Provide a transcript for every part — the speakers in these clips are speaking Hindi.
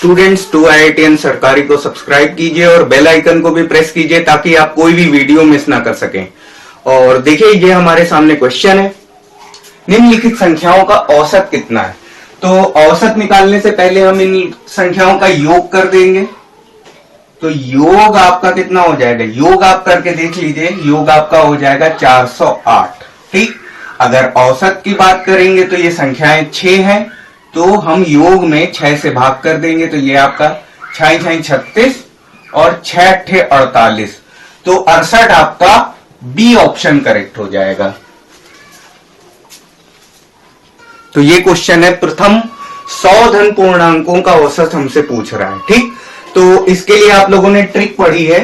स्टूडेंट्स, 2IITN सरकारी को सब्सक्राइब कीजिए और बेल आइकन को भी प्रेस कीजिए ताकि आप कोई भी वीडियो मिस ना कर सकें। और देखिए, ये हमारे सामने क्वेश्चन है, निम्नलिखित संख्याओं का औसत कितना है। तो औसत निकालने से पहले हम इन संख्याओं का योग कर देंगे। तो योग आपका कितना हो जाएगा, योग आप करके देख लीजिए, योग आपका हो जाएगा 408। ठीक, अगर औसत की बात करेंगे तो ये संख्याएं 6 हैं, तो हम योग में 6 से भाग कर देंगे। तो ये आपका 6 6 36 और 6 8 48, तो 68 आपका बी ऑप्शन करेक्ट हो जाएगा। तो ये क्वेश्चन है, प्रथम 100 धन पूर्णांकों का औसत हमसे पूछ रहा है। ठीक, तो इसके लिए आप लोगों ने ट्रिक पढ़ी है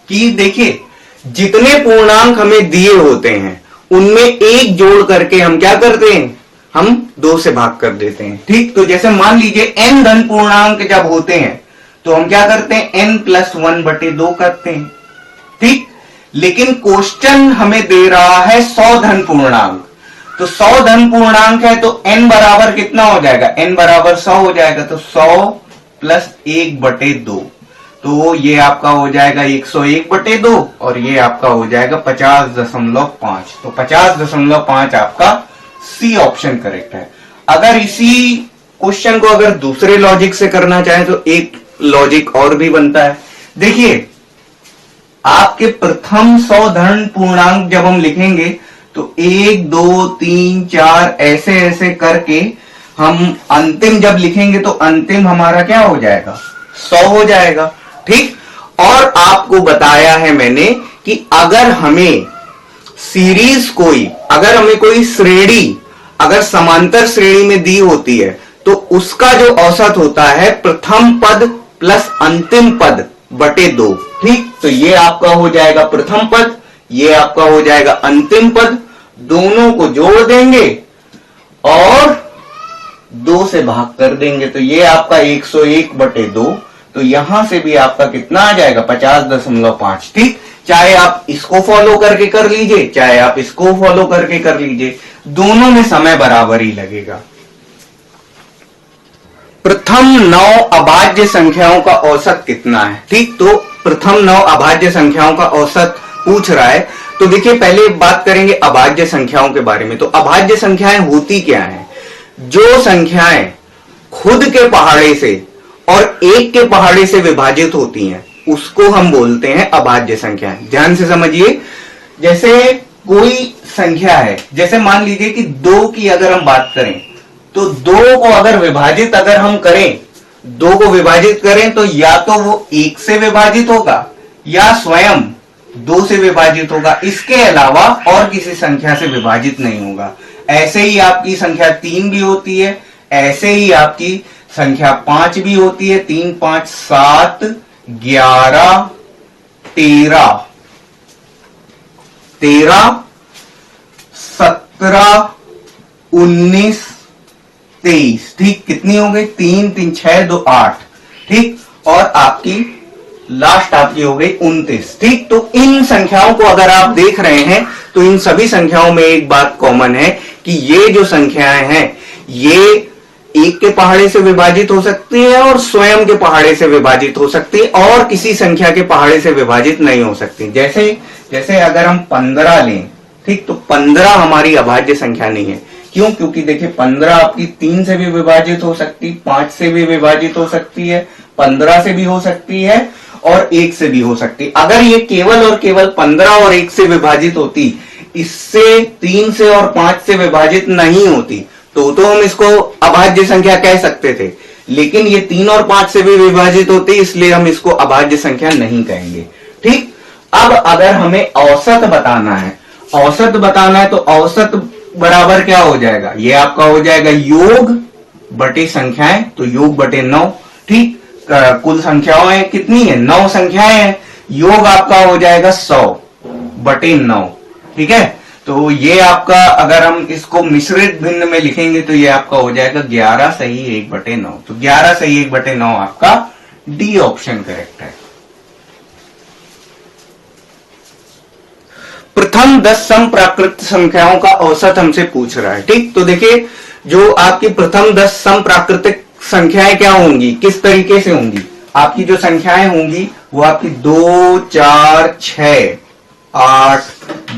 कि देखिए, जितने पूर्णांक हमें दिए होते हैं उनमें एक जोड़ करके हम क्या करते हैं, हम 2 से भाग कर देते हैं। ठीक, तो जैसे मान लीजिए n धन पूर्णांक जब होते हैं तो हम क्या करते हैं, n + 1/2 करते हैं। ठीक, लेकिन क्वेश्चन हमें दे रहा है 100 धन पूर्णांक, तो 100 धन पूर्णांक है तो n बराबर कितना हो जाएगा, n बराबर 100 हो जाएगा। तो 100 + 1/2, तो ये आपका हो जाएगा 101/2 और ये आपका हो जाएगा 50.5। तो 50.5 आपका सी ऑप्शन करेक्ट है। अगर इसी क्वेश्चन को अगर दूसरे लॉजिक से करना चाहें तो एक लॉजिक और भी बनता है। देखिए, आपके प्रथम 100 धन पूर्णांक जब हम लिखेंगे तो 1 2 3 4 ऐसे ऐसे करके हम अंतिम जब लिखेंगे तो अंतिम हमारा क्या हो जाएगा, 100 हो जाएगा। ठीक, और आपको बताया है मैंने कि अगर हमें सीरीज अगर हमें कोई श्रेणी अगर समांतर श्रेणी में दी होती है तो उसका जो औसत होता है प्रथम पद प्लस अंतिम पद बटे 2। ठीक, तो ये आपका हो जाएगा प्रथम पद, ये आपका हो जाएगा अंतिम पद, दोनों को जोड़ देंगे और 2 से भाग कर देंगे। तो ये आपका 101/2, तो यहां से भी आपका कितना आ जाएगा, 50.5। ठीक, चाहे आप इसको फॉलो करके कर लीजिए, चाहे आप इसको फॉलो करके कर लीजिए, दोनों में समय बराबर ही लगेगा। प्रथम 9 अभाज्य संख्याओं का औसत कितना है। ठीक, तो प्रथम 9 अभाज्य संख्याओं का औसत पूछ रहा है। तो देखिए, पहले बात करेंगे अभाज्य संख्याओं के बारे में। तो अभाज्य संख्याएं होती क्या हैं, जो संख्याएं खुद के पहाड़े से और एक के पहाड़े से विभाजित होती हैं उसको हम बोलते हैं अभाज्य संख्याएं। ध्यान से समझिए, जैसे कोई संख्या है, जैसे मान लीजिए कि 2 की अगर हम बात करें तो 2 को अगर विभाजित अगर हम करें, 2 को विभाजित करें तो या तो वो 1 से विभाजित होगा या स्वयं 2 से विभाजित होगा, इसके अलावा और किसी संख्या से विभाजित नहीं होगा। ऐसे ही आपकी संख्या 3 भी होती है, ऐसे ही आपकी संख्या 5 भी होती है। 3 5 7 11 13 17 19 23। ठीक, कितनी हो गई, 3 3 6 2 8। ठीक, और आपकी लास्ट आपकी हो गई 29। ठीक, तो इन संख्याओं को अगर आप देख रहे हैं तो इन सभी संख्याओं में एक बात कॉमन है कि ये जो संख्याएं हैं ये एक के पहाड़े से विभाजित हो सकती है और स्वयं के पहाड़े से विभाजित हो सकती है और किसी संख्या के पहाड़े से विभाजित नहीं हो सकती। जैसे अगर हम 15 लें, ठीक, तो 15 हमारी अभाज्य संख्या नहीं है। क्यों, क्योंकि देखिए 15 आपकी 3 से भी विभाजित हो सकती, 5 से भी विभाजित हो सकती है, 15 से भी हो सकती है और 1 से भी हो सकती। अगर ये केवल और केवल 15 और 1 से विभाजित होती, इससे 3 से और 5 से विभाजित नहीं होती, तो हम इसको अभाज्य संख्या कह सकते थे। लेकिन ये 3 और 5 से भी विभाजित होती, इसलिए हम इसको अभाज्य संख्या नहीं कहेंगे। ठीक, अब अगर हमें औसत बताना है तो औसत बराबर क्या हो जाएगा, ये आपका हो जाएगा योग बटे संख्याएं, तो योग बटे 9। ठीक, कुल संख्याएं कितनी है, 9 संख्याएं हैं, योग आपका हो जाएगा 100/9। ठीक है, तो ये आपका अगर हम इसको मिश्रित भिन्न में लिखेंगे तो ये आपका हो जाएगा 11 सही 1/9। तो 11 सही 1/9 आपका डी ऑप्शन करेक्ट है। प्रथम 10 सम प्राकृत संख्याओं का औसत हमसे पूछ रहा है। ठीक, तो देखिए जो आपकी प्रथम 10 सम प्राकृतिक संख्याएं क्या होंगी, किस तरीके से होंगी? आपकी जो संख्याएं होंगी वो आपकी 2, 4, 6, 8,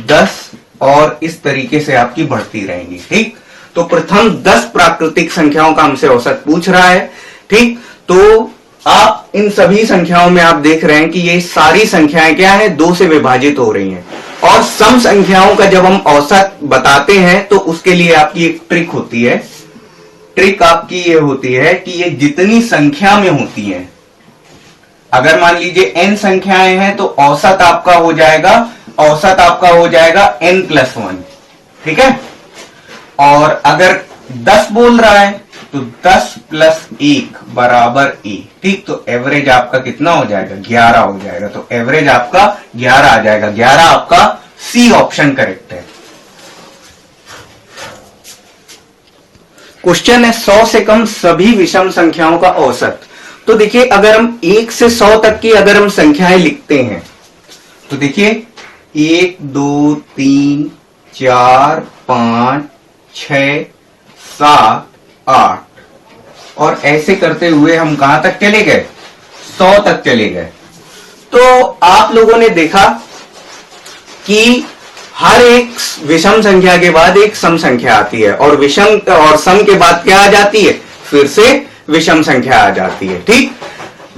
10 और इस तरीके से आपकी बढ़ती रहेंगी। ठीक, तो प्रथम 10 प्राकृतिक संख्याओं का हमसे औसत पूछ रहा है। ठीक, तो आप इन सभी संख्याओं में आप देख रहे हैं कि ये सारी संख्याएं क्या है, 2 से विभाजित हो रही हैं। और सम संख्याओं का जब हम औसत बताते हैं तो उसके लिए आपकी एक ट्रिक होती है। ट्रिक आपकी ये होती है कि ये जितनी संख्या में होती है, अगर मान लीजिए n संख्याएं हैं तो औसत आपका हो जाएगा n+1। ठीक है, और अगर 10 बोल रहा है तो 10 + 1 = a। ठीक, तो एवरेज आपका कितना हो जाएगा, 11 हो जाएगा। तो एवरेज आपका 11 आ जाएगा। 11 आपका सी ऑप्शन करेक्ट है। क्वेश्चन है 100 से कम सभी विषम संख्याओं का औसत। तो देखिए, अगर हम 1 से 100 तक की अगर हम संख्याएं लिखते हैं तो देखिए 1, 2, 3, 4, 5, 6, 7, 8 और ऐसे करते हुए हम कहां तक चले गए, 100 तक चले गए। तो आप लोगों ने देखा कि हर एक विषम संख्या के बाद एक सम संख्या आती है और विषम और सम के बाद क्या आ जाती है, फिर से विषम संख्या आ जाती है। ठीक,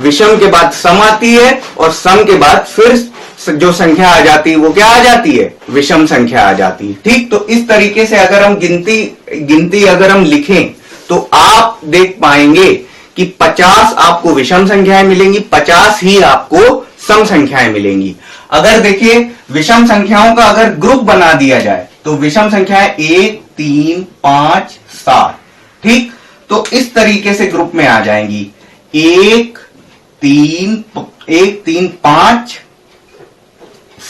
विषम के बाद सम आती है और सम के बाद फिर जो संख्या आ जाती है वो क्या आ जाती है, विषम संख्या आ जाती है। ठीक, तो इस तरीके से अगर हम गिनती अगर हम लिखें तो आप देख पाएंगे कि 50 आपको विषम संख्याएं मिलेंगी, 50 ही आपको सम संख्याएं मिलेंगी। अगर देखिए विषम संख्याओं का अगर ग्रुप बना दिया जाए तो विषम संख्याएं 1, 3, 5, 7। ठीक, तो इस तरीके से ग्रुप में आ जाएंगी 1, 3, 5,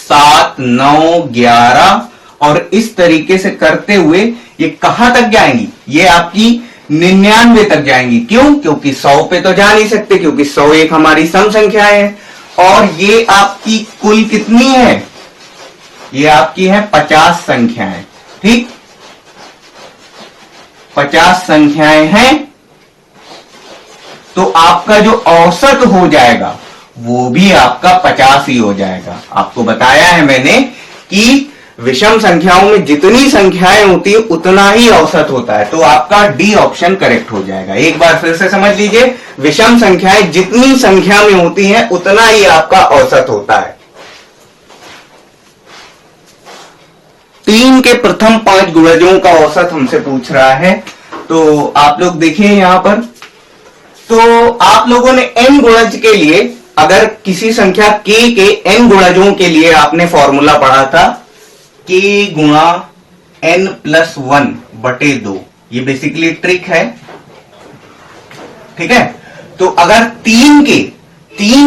7, 9, 11 और इस तरीके से करते हुए ये कहां तक जाएंगी, ये आपकी 99 तक जाएंगी। क्यों? क्योंकि 100 पे तो जा नहीं सकते, क्योंकि 100 एक हमारी सम संख्या है। और ये आपकी कुल कितनी है, ये आपकी है 50 संख्याएं। ठीक, 50 संख्याएं हैं तो आपका जो औसत हो जाएगा वो भी आपका 50 ही हो जाएगा। आपको बताया है मैंने कि विषम संख्याओं में जितनी संख्याएं होती है उतना ही औसत होता है। तो आपका डी ऑप्शन करेक्ट हो जाएगा। एक बार फिर से समझ लीजिए, विषम संख्याएं जितनी संख्या में होती हैं उतना ही आपका औसत होता है। 3 के प्रथम 5 गुणजों का औसत हमसे पूछ रहा है। तो आप लोग देखिए यहां पर, तो आप लोगों ने n गुणज के लिए, अगर किसी संख्या k के n गुणजों के लिए आपने फॉर्मूला पढ़ा था k गुणा n+1/2। ये बेसिकली ट्रिक है। ठीक है, तो अगर 3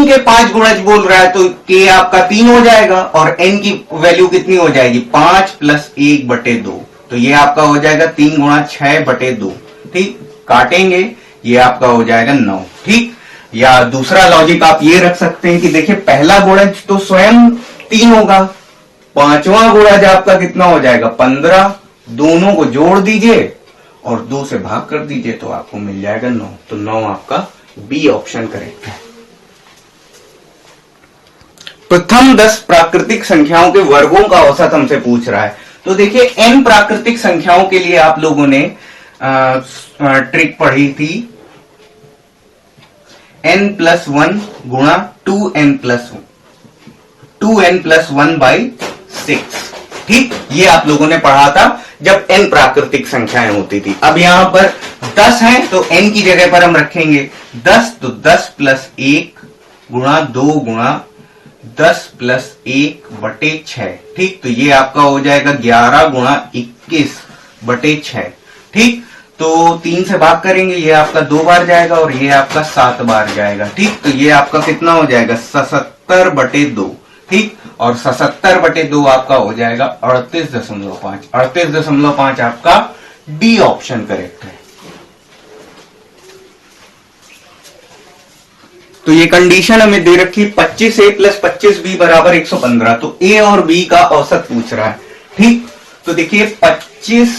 के 5 गुणज बोल रहा है तो k आपका 3 हो जाएगा और n की वैल्यू कितनी हो जाएगी, 5 + 1/2। तो ये आपका हो जाएगा 3 × 6/2। ठीक, काटेंगे, ये आपका हो जाएगा 9। ठीक, या दूसरा लॉजिक आप ये रख सकते हैं कि देखिए पहला गुणज तो स्वयं 3 होगा, 5वां गुणज आपका कितना हो जाएगा, 15। दोनों को जोड़ दीजिए और 2 से भाग कर दीजिए तो आपको मिल जाएगा 9। तो 9 आपका बी ऑप्शन करेक्ट है। प्रथम 10 प्राकृतिक संख्याओं के वर्गों का औसत हमसे पूछ रहा है। तो देखिए n प्राकृतिक संख्याओं के लिए आप लोगों ने ट्रिक पढ़ी थी, n+1 गुणा 2n+1/6। ठीक, ये आप लोगों ने पढ़ा था जब n प्राकृतिक संख्याएं होती थी। अब यहां पर 10 हैं तो n की जगह पर हम रखेंगे 10, तो 10 + 1 गुणा 2 गुणा 10 + 1/6। ठीक, तो ये आपका हो जाएगा 11 गुणा 21/6। ठीक, तो 3 से भाग करेंगे, ये आपका 2 बार जाएगा और ये आपका 7 बार जाएगा। ठीक, तो ये आपका कितना हो जाएगा, 77/2। ठीक, और 77/2 आपका हो जाएगा 38.5। 38.5 आपका डी ऑप्शन करेक्ट है। तो ये कंडीशन हमें दे रखी 25a + 25b = 115। तो a और b का औसत पूछ रहा है। ठीक, तो देखिए 25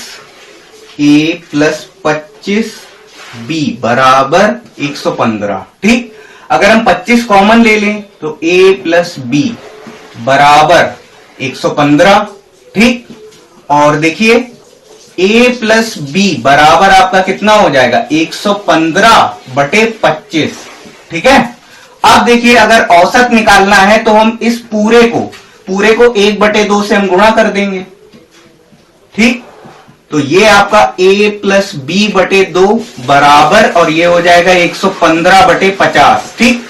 a प्लस 25b बराबर 115। ठीक, अगर हम 25 कॉमन ले लें तो a प्लस b बराबर 115। ठीक, और देखिए a प्लस b बराबर आपका कितना हो जाएगा 115/25। ठीक है, अब देखिए अगर औसत निकालना है तो हम इस पूरे को 1/2 से हम गुणा कर देंगे। ठीक, तो ये आपका a प्लस b/2 बराबर, और ये हो जाएगा 115/50। ठीक,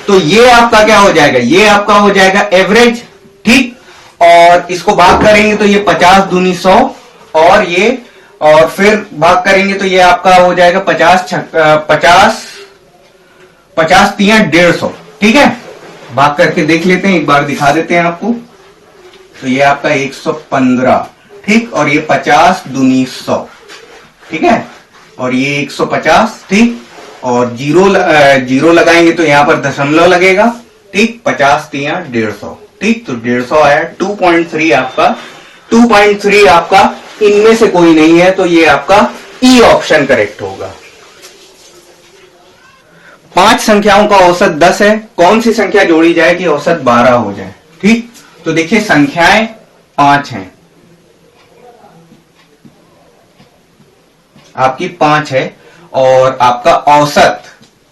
तो ये आपका क्या हो जाएगा, ये आपका हो जाएगा एवरेज। ठीक, और इसको भाग करेंगे तो ये 50 दूनी 100, और फिर भाग करेंगे तो ये आपका हो जाएगा 50 तिया 150। ठीक है, भाग करके देख लेते हैं, एक बार दिखा देते हैं आपको। तो ये आपका 115। ठीक, और ये 50 दूनी 100। ठीक है, और ये 150। ठीक, और जीरो लगाएंगे तो यहां पर दशमलव लगेगा। ठीक, 50 तिया 150। ठीक, तो 150 आया। 2.3 आपका इनमें से कोई नहीं है, तो ये आपका ई ऑप्शन करेक्ट होगा। 5 संख्याओं का औसत 10 है, कौन सी संख्या जोड़ी जाए कि औसत 12 हो जाए। ठीक, तो देखिए संख्याएं 5 हैं, आपकी 5 है, और आपका औसत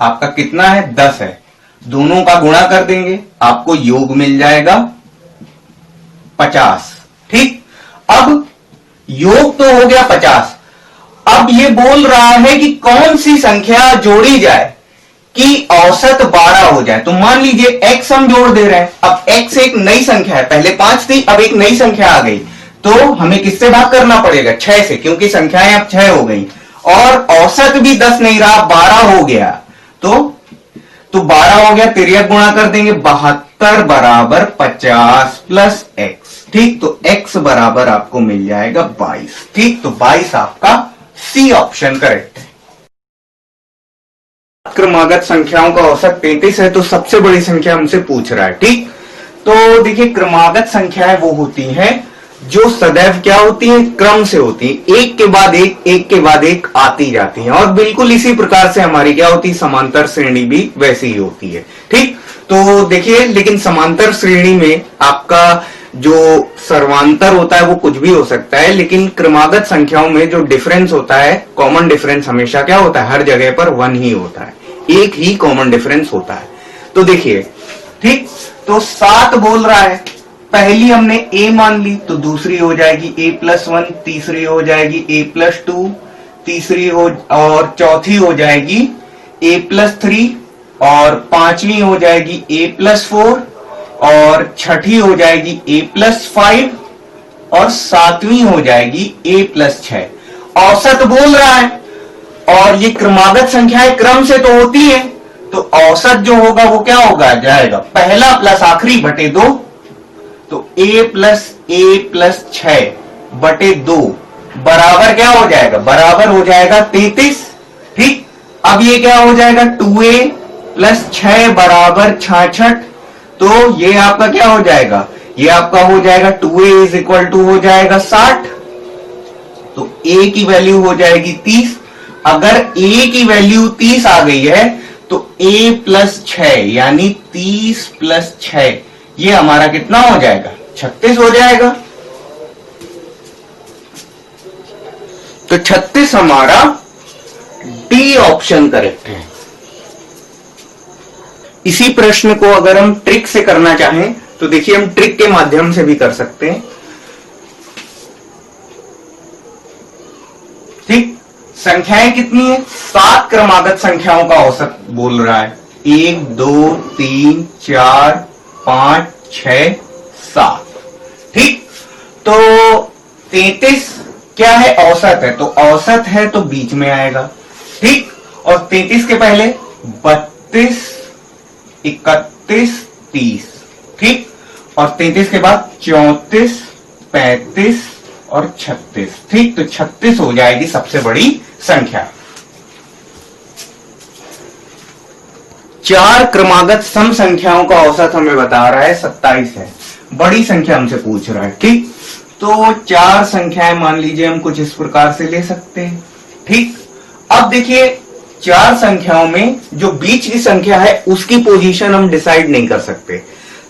आपका कितना है 10 है। दोनों का गुणा कर देंगे, आपको योग मिल जाएगा 50। ठीक, अब योग तो हो गया 50। अब ये बोल रहा है कि कौन सी संख्या जोड़ी जाए कि औसत 12 हो जाए। तो मान लीजिए x हम जोड़ दे रहे हैं। अब x एक नई संख्या है, पहले 5 थी, अब एक नई संख्या आ गई, तो हमें किससे भाग करना पड़ेगा 6 से, क्योंकि संख्याएं अब 6 हो गई, और औसत भी 10 नहीं रहा, 12 हो गया। तो 12 हो गया, तिर्यक गुणा कर देंगे, 72 बराबर 50 प्लस x। ठीक, तो x बराबर आपको मिल जाएगा 22। ठीक, तो 22 आपका सी ऑप्शन करेक्ट है। क्रमागत संख्याओं का औसत 33 है, तो सबसे बड़ी संख्या हमसे पूछ रहा है। ठीक, तो देखिए क्रमागत संख्याएं वो होती हैं जो सदैव क्या होती है, क्रम से होती है, एक के बाद एक आती जाती हैं, और बिल्कुल इसी प्रकार से हमारी क्या होती है, समांतर श्रेणी भी वैसी ही होती है। ठीक, तो देखिए लेकिन समांतर श्रेणी में आपका जो सर्वांतर होता है वो कुछ भी हो सकता है, लेकिन क्रमागत संख्याओं में जो डिफरेंस होता है, कॉमन डिफरेंस हमेशा क्या होता है, हर जगह पर 1 ही होता है, एक ही कॉमन डिफरेंस होता है। तो देखिए, ठीक, तो 7 बोल रहा है, पहली हमने a मान ली, तो दूसरी हो जाएगी a प्लस 1, तीसरी हो जाएगी a प्लस 2, तीसरी हो, और चौथी हो जाएगी a प्लस 3, और पांचवी हो जाएगी a प्लस 4, और छठी हो जाएगी a प्लस 5, और सातवीं हो जाएगी a प्लस 6। औसत बोल रहा है, और ये क्रमागत संख्याएं क्रम से तो होती है, तो औसत जो होगा वो क्या होगा, जाएगा पहला प्लस आखिरी बटे 2, तो a प्लस 6/2 बराबर क्या हो जाएगा, बराबर हो जाएगा 33। ठीक, अब ये क्या हो जाएगा 2a प्लस 6 बराबर 66। तो ये आपका क्या हो जाएगा, ये आपका हो जाएगा 2a इज इक्वल टू हो जाएगा 60। तो a की वैल्यू हो जाएगी 30। अगर a की वैल्यू 30 आ गई है तो a प्लस 6 यानी 30 प्लस 6 ये हमारा कितना हो जाएगा, 36 हो जाएगा। तो 36 हमारा डी ऑप्शन करेक्ट है। इसी प्रश्न को अगर हम ट्रिक से करना चाहें तो देखिए हम ट्रिक के माध्यम से भी कर सकते हैं। ठीक, संख्याएं कितनी है, 7 क्रमागत संख्याओं का औसत बोल रहा है, 1 2 3 4 5 6 7। ठीक, तो 33 क्या है, औसत है, तो औसत है तो बीच में आएगा। ठीक, और 33 के पहले 32 31 30। ठीक, और 33 के बाद 34 35 और 36। ठीक, तो 36 हो जाएगी सबसे बड़ी संख्या। 4 क्रमागत सम संख्याओं का औसत हमें बता रहा है 27 है, बड़ी संख्या हमसे पूछ रहा है। ठीक, तो 4 संख्याएं मान लीजिए हम कुछ इस प्रकार से ले सकते हैं। ठीक, अब देखिए 4 संख्याओं में जो बीच की संख्या है उसकी पोजीशन हम डिसाइड नहीं कर सकते,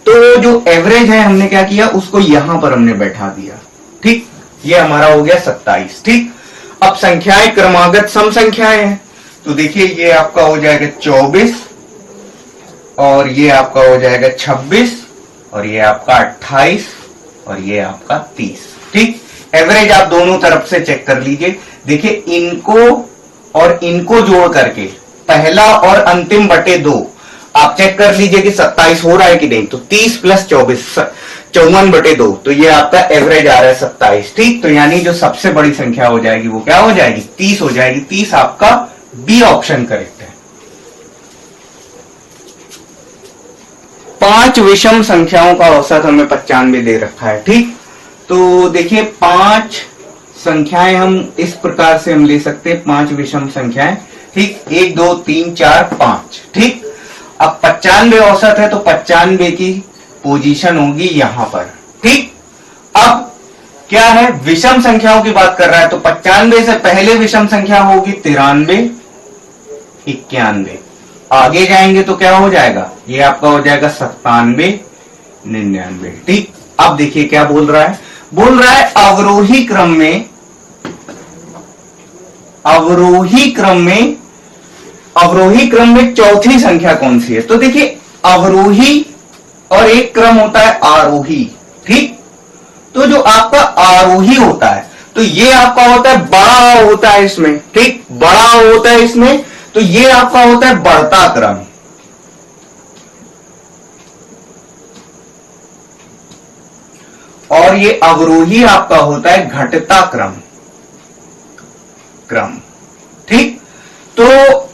तो जो एवरेज है हमने क्या किया, उसको यहां पर हमने बैठा दिया। ठीक, ये हमारा हो गया 27। ठीक, अब संख्याएं क्रमागत सम संख्याएं हैं, तो देखिए ये आपका हो जाएगा 24 और ये आपका हो जाएगा 26 और ये आपका 28 और ये आपका 30। ठीक, एवरेज आप दोनों तरफ से चेक कर लीजिए। देखिए इनको और इनको जोड़ करके पहला और अंतिम बटे 2 आप चेक कर लीजिए कि 27 हो रहा है कि नहीं, तो 30 प्लस 24 54 बटे 2, तो ये आपका एवरेज आ रहा है 27। ठीक, तो यानी जो सबसे बड़ी संख्या हो जाएगी वो क्या हो जाएगी, 30 हो जाएगी। 30 आपका बी ऑप्शन करेक्ट है। 5 विषम संख्याओं का औसत हमें 95 दे रखा है। ठीक, तो देखिए 5 संख्याएं हम इस प्रकार से हम ले सकते हैं, 5 विषम संख्याएं। ठीक, 1 2 3 4 5। ठीक, अब 95 औसत है तो 95 की पोजीशन होगी यहां पर। ठीक, अब क्या है, विषम संख्याओं की बात कर रहा है तो 95 से पहले विषम संख्या होगी 93 91। आगे जाएंगे तो क्या हो जाएगा, ये आपका हो जाएगा 97 99। ठीक, अब देखिए क्या बोल रहा है, बोल रहा है अवरोही क्रम में चौथी संख्या कौन सी है। तो देखिए अवरोही और एक क्रम होता है आरोही। ठीक, तो जो आपका आरोही होता है तो ये आपका होता है बड़ा होता है इसमें। ठीक, बड़ा होता है इसमें, तो ये आपका होता है बढ़ता क्रम। और ये अवरोही आपका होता है घटता क्रम। ठीक, तो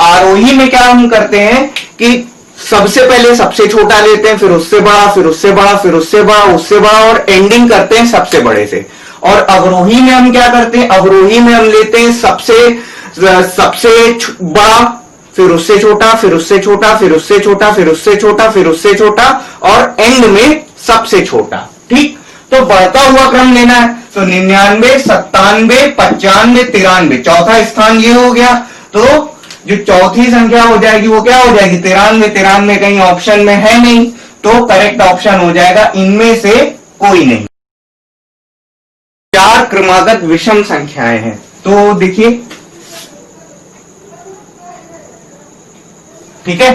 आरोही में क्या हम करते हैं कि सबसे पहले सबसे छोटा लेते हैं, फिर उससे बड़ा, फिर उससे बड़ा, फिर उससे बड़ा, उससे बड़ा, और एंडिंग करते हैं सबसे बड़े से। और अवरोही में हम क्या करते हैं, अवरोही में हम लेते हैं सबसे बड़ा, फिर उससे छोटा, फिर उससे छोटा, फिर उससे छोटा, फिर उससे छोटा, फिर उससे छोटा, और एंड में सबसे छोटा। ठीक, तो बढ़ता हुआ क्रम लेना है, तो 99 97 95 93, चौथा स्थान ये हो गया। तो जो चौथी संख्या हो जाएगी वो क्या हो जाएगी, 93। 93 कहीं ऑप्शन में है नहीं, तो करेक्ट ऑप्शन हो जाएगा इनमें से कोई नहीं। 4 क्रमागत विषम संख्याएं हैं, तो देखिए ठीक है,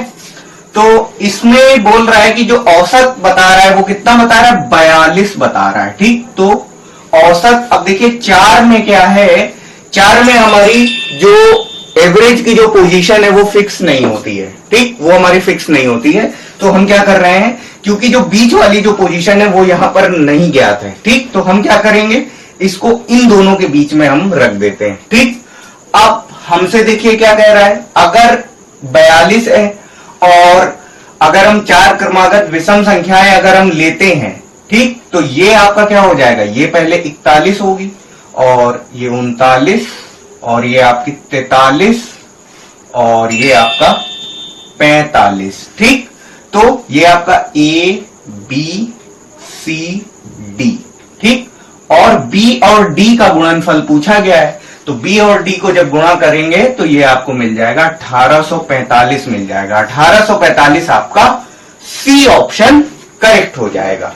तो इसमें बोल रहा है कि जो औसत बता रहा है वो कितना बता रहा है, 42 बता रहा है। ठीक, तो औसत, अब देखिए 4 में क्या है, 4 में हमारी जो एवरेज की जो पोजीशन है वो फिक्स नहीं होती है। ठीक, वो हमारी फिक्स नहीं होती है, तो हम क्या कर रहे हैं, क्योंकि जो बीच वाली जो पोजीशन है वो यहां पर नहीं ज्ञात है। ठीक, तो हम क्या करेंगे, इसको इन दोनों के बीच में हम रख देते हैं। ठीक, अब हमसे देखिए क्या कह रहा है, अगर 42 है और अगर हम 4 क्रमागत विषम संख्याएं अगर हम लेते हैं, ठीक, तो ये आपका क्या हो जाएगा, ये पहले 41 होगी और ये 39 और ये आपकी 43 और ये आपका 45। ठीक, तो ये आपका A B C D। ठीक, और B और D का गुणनफल पूछा गया है, तो B और D को जब गुणा करेंगे तो ये आपको मिल जाएगा 1845 मिल जाएगा। 1845 आपका C ऑप्शन करेक्ट हो जाएगा।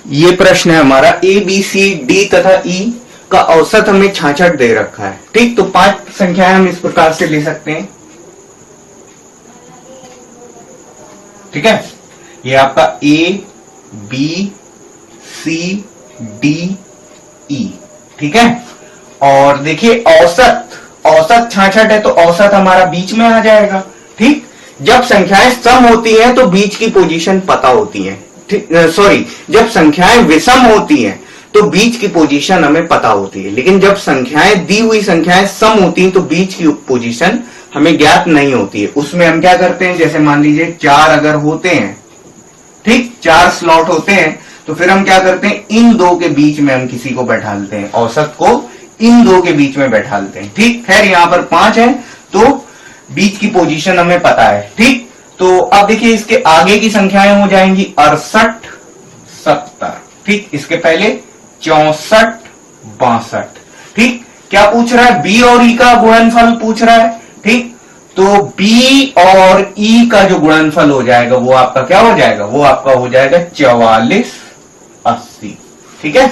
ये प्रश्न है हमारा, A B C D तथा E का औसत हमें 66 दे रखा है। ठीक, तो 5 संख्याएं हम इस प्रकार से ले सकते हैं। ठीक है, ये आपका A B C D E। ठीक है, और देखिए औसत 66 है तो औसत हमारा बीच में आ जाएगा। ठीक, जब संख्याएं सम होती हैं तो बीच की पोजीशन पता होती है। सॉरी, जब संख्याएं विषम होती हैं तो बीच की पोजीशन हमें पता होती है, लेकिन जब संख्याएं दी हुई संख्याएं सम होती हैं तो बीच की पोजीशन हमें ज्ञात नहीं होती है। उसमें हम क्या करते हैं, जैसे मान लीजिए 4 अगर होते हैं, ठीक, 4 स्लॉट होते हैं, तो फिर हम क्या करते हैं, इन दो के बीच में हम किसी को बैठालते हैं, औसत को इन दो के बीच में बैठालते हैं। ठीक, खैर यहां पर 5 है तो बीच की पोजीशन हमें पता है। ठीक, तो अब देखिए इसके आगे की संख्याएं हो जाएंगी 68 70, ठीक। इसके पहले 64, 62, ठीक। क्या पूछ रहा है? बी और ई का गुणनफल पूछ रहा है, ठीक। तो बी और ई का जो गुणनफल हो जाएगा वो आपका क्या हो जाएगा? वो आपका हो जाएगा 44, 80, ठीक है।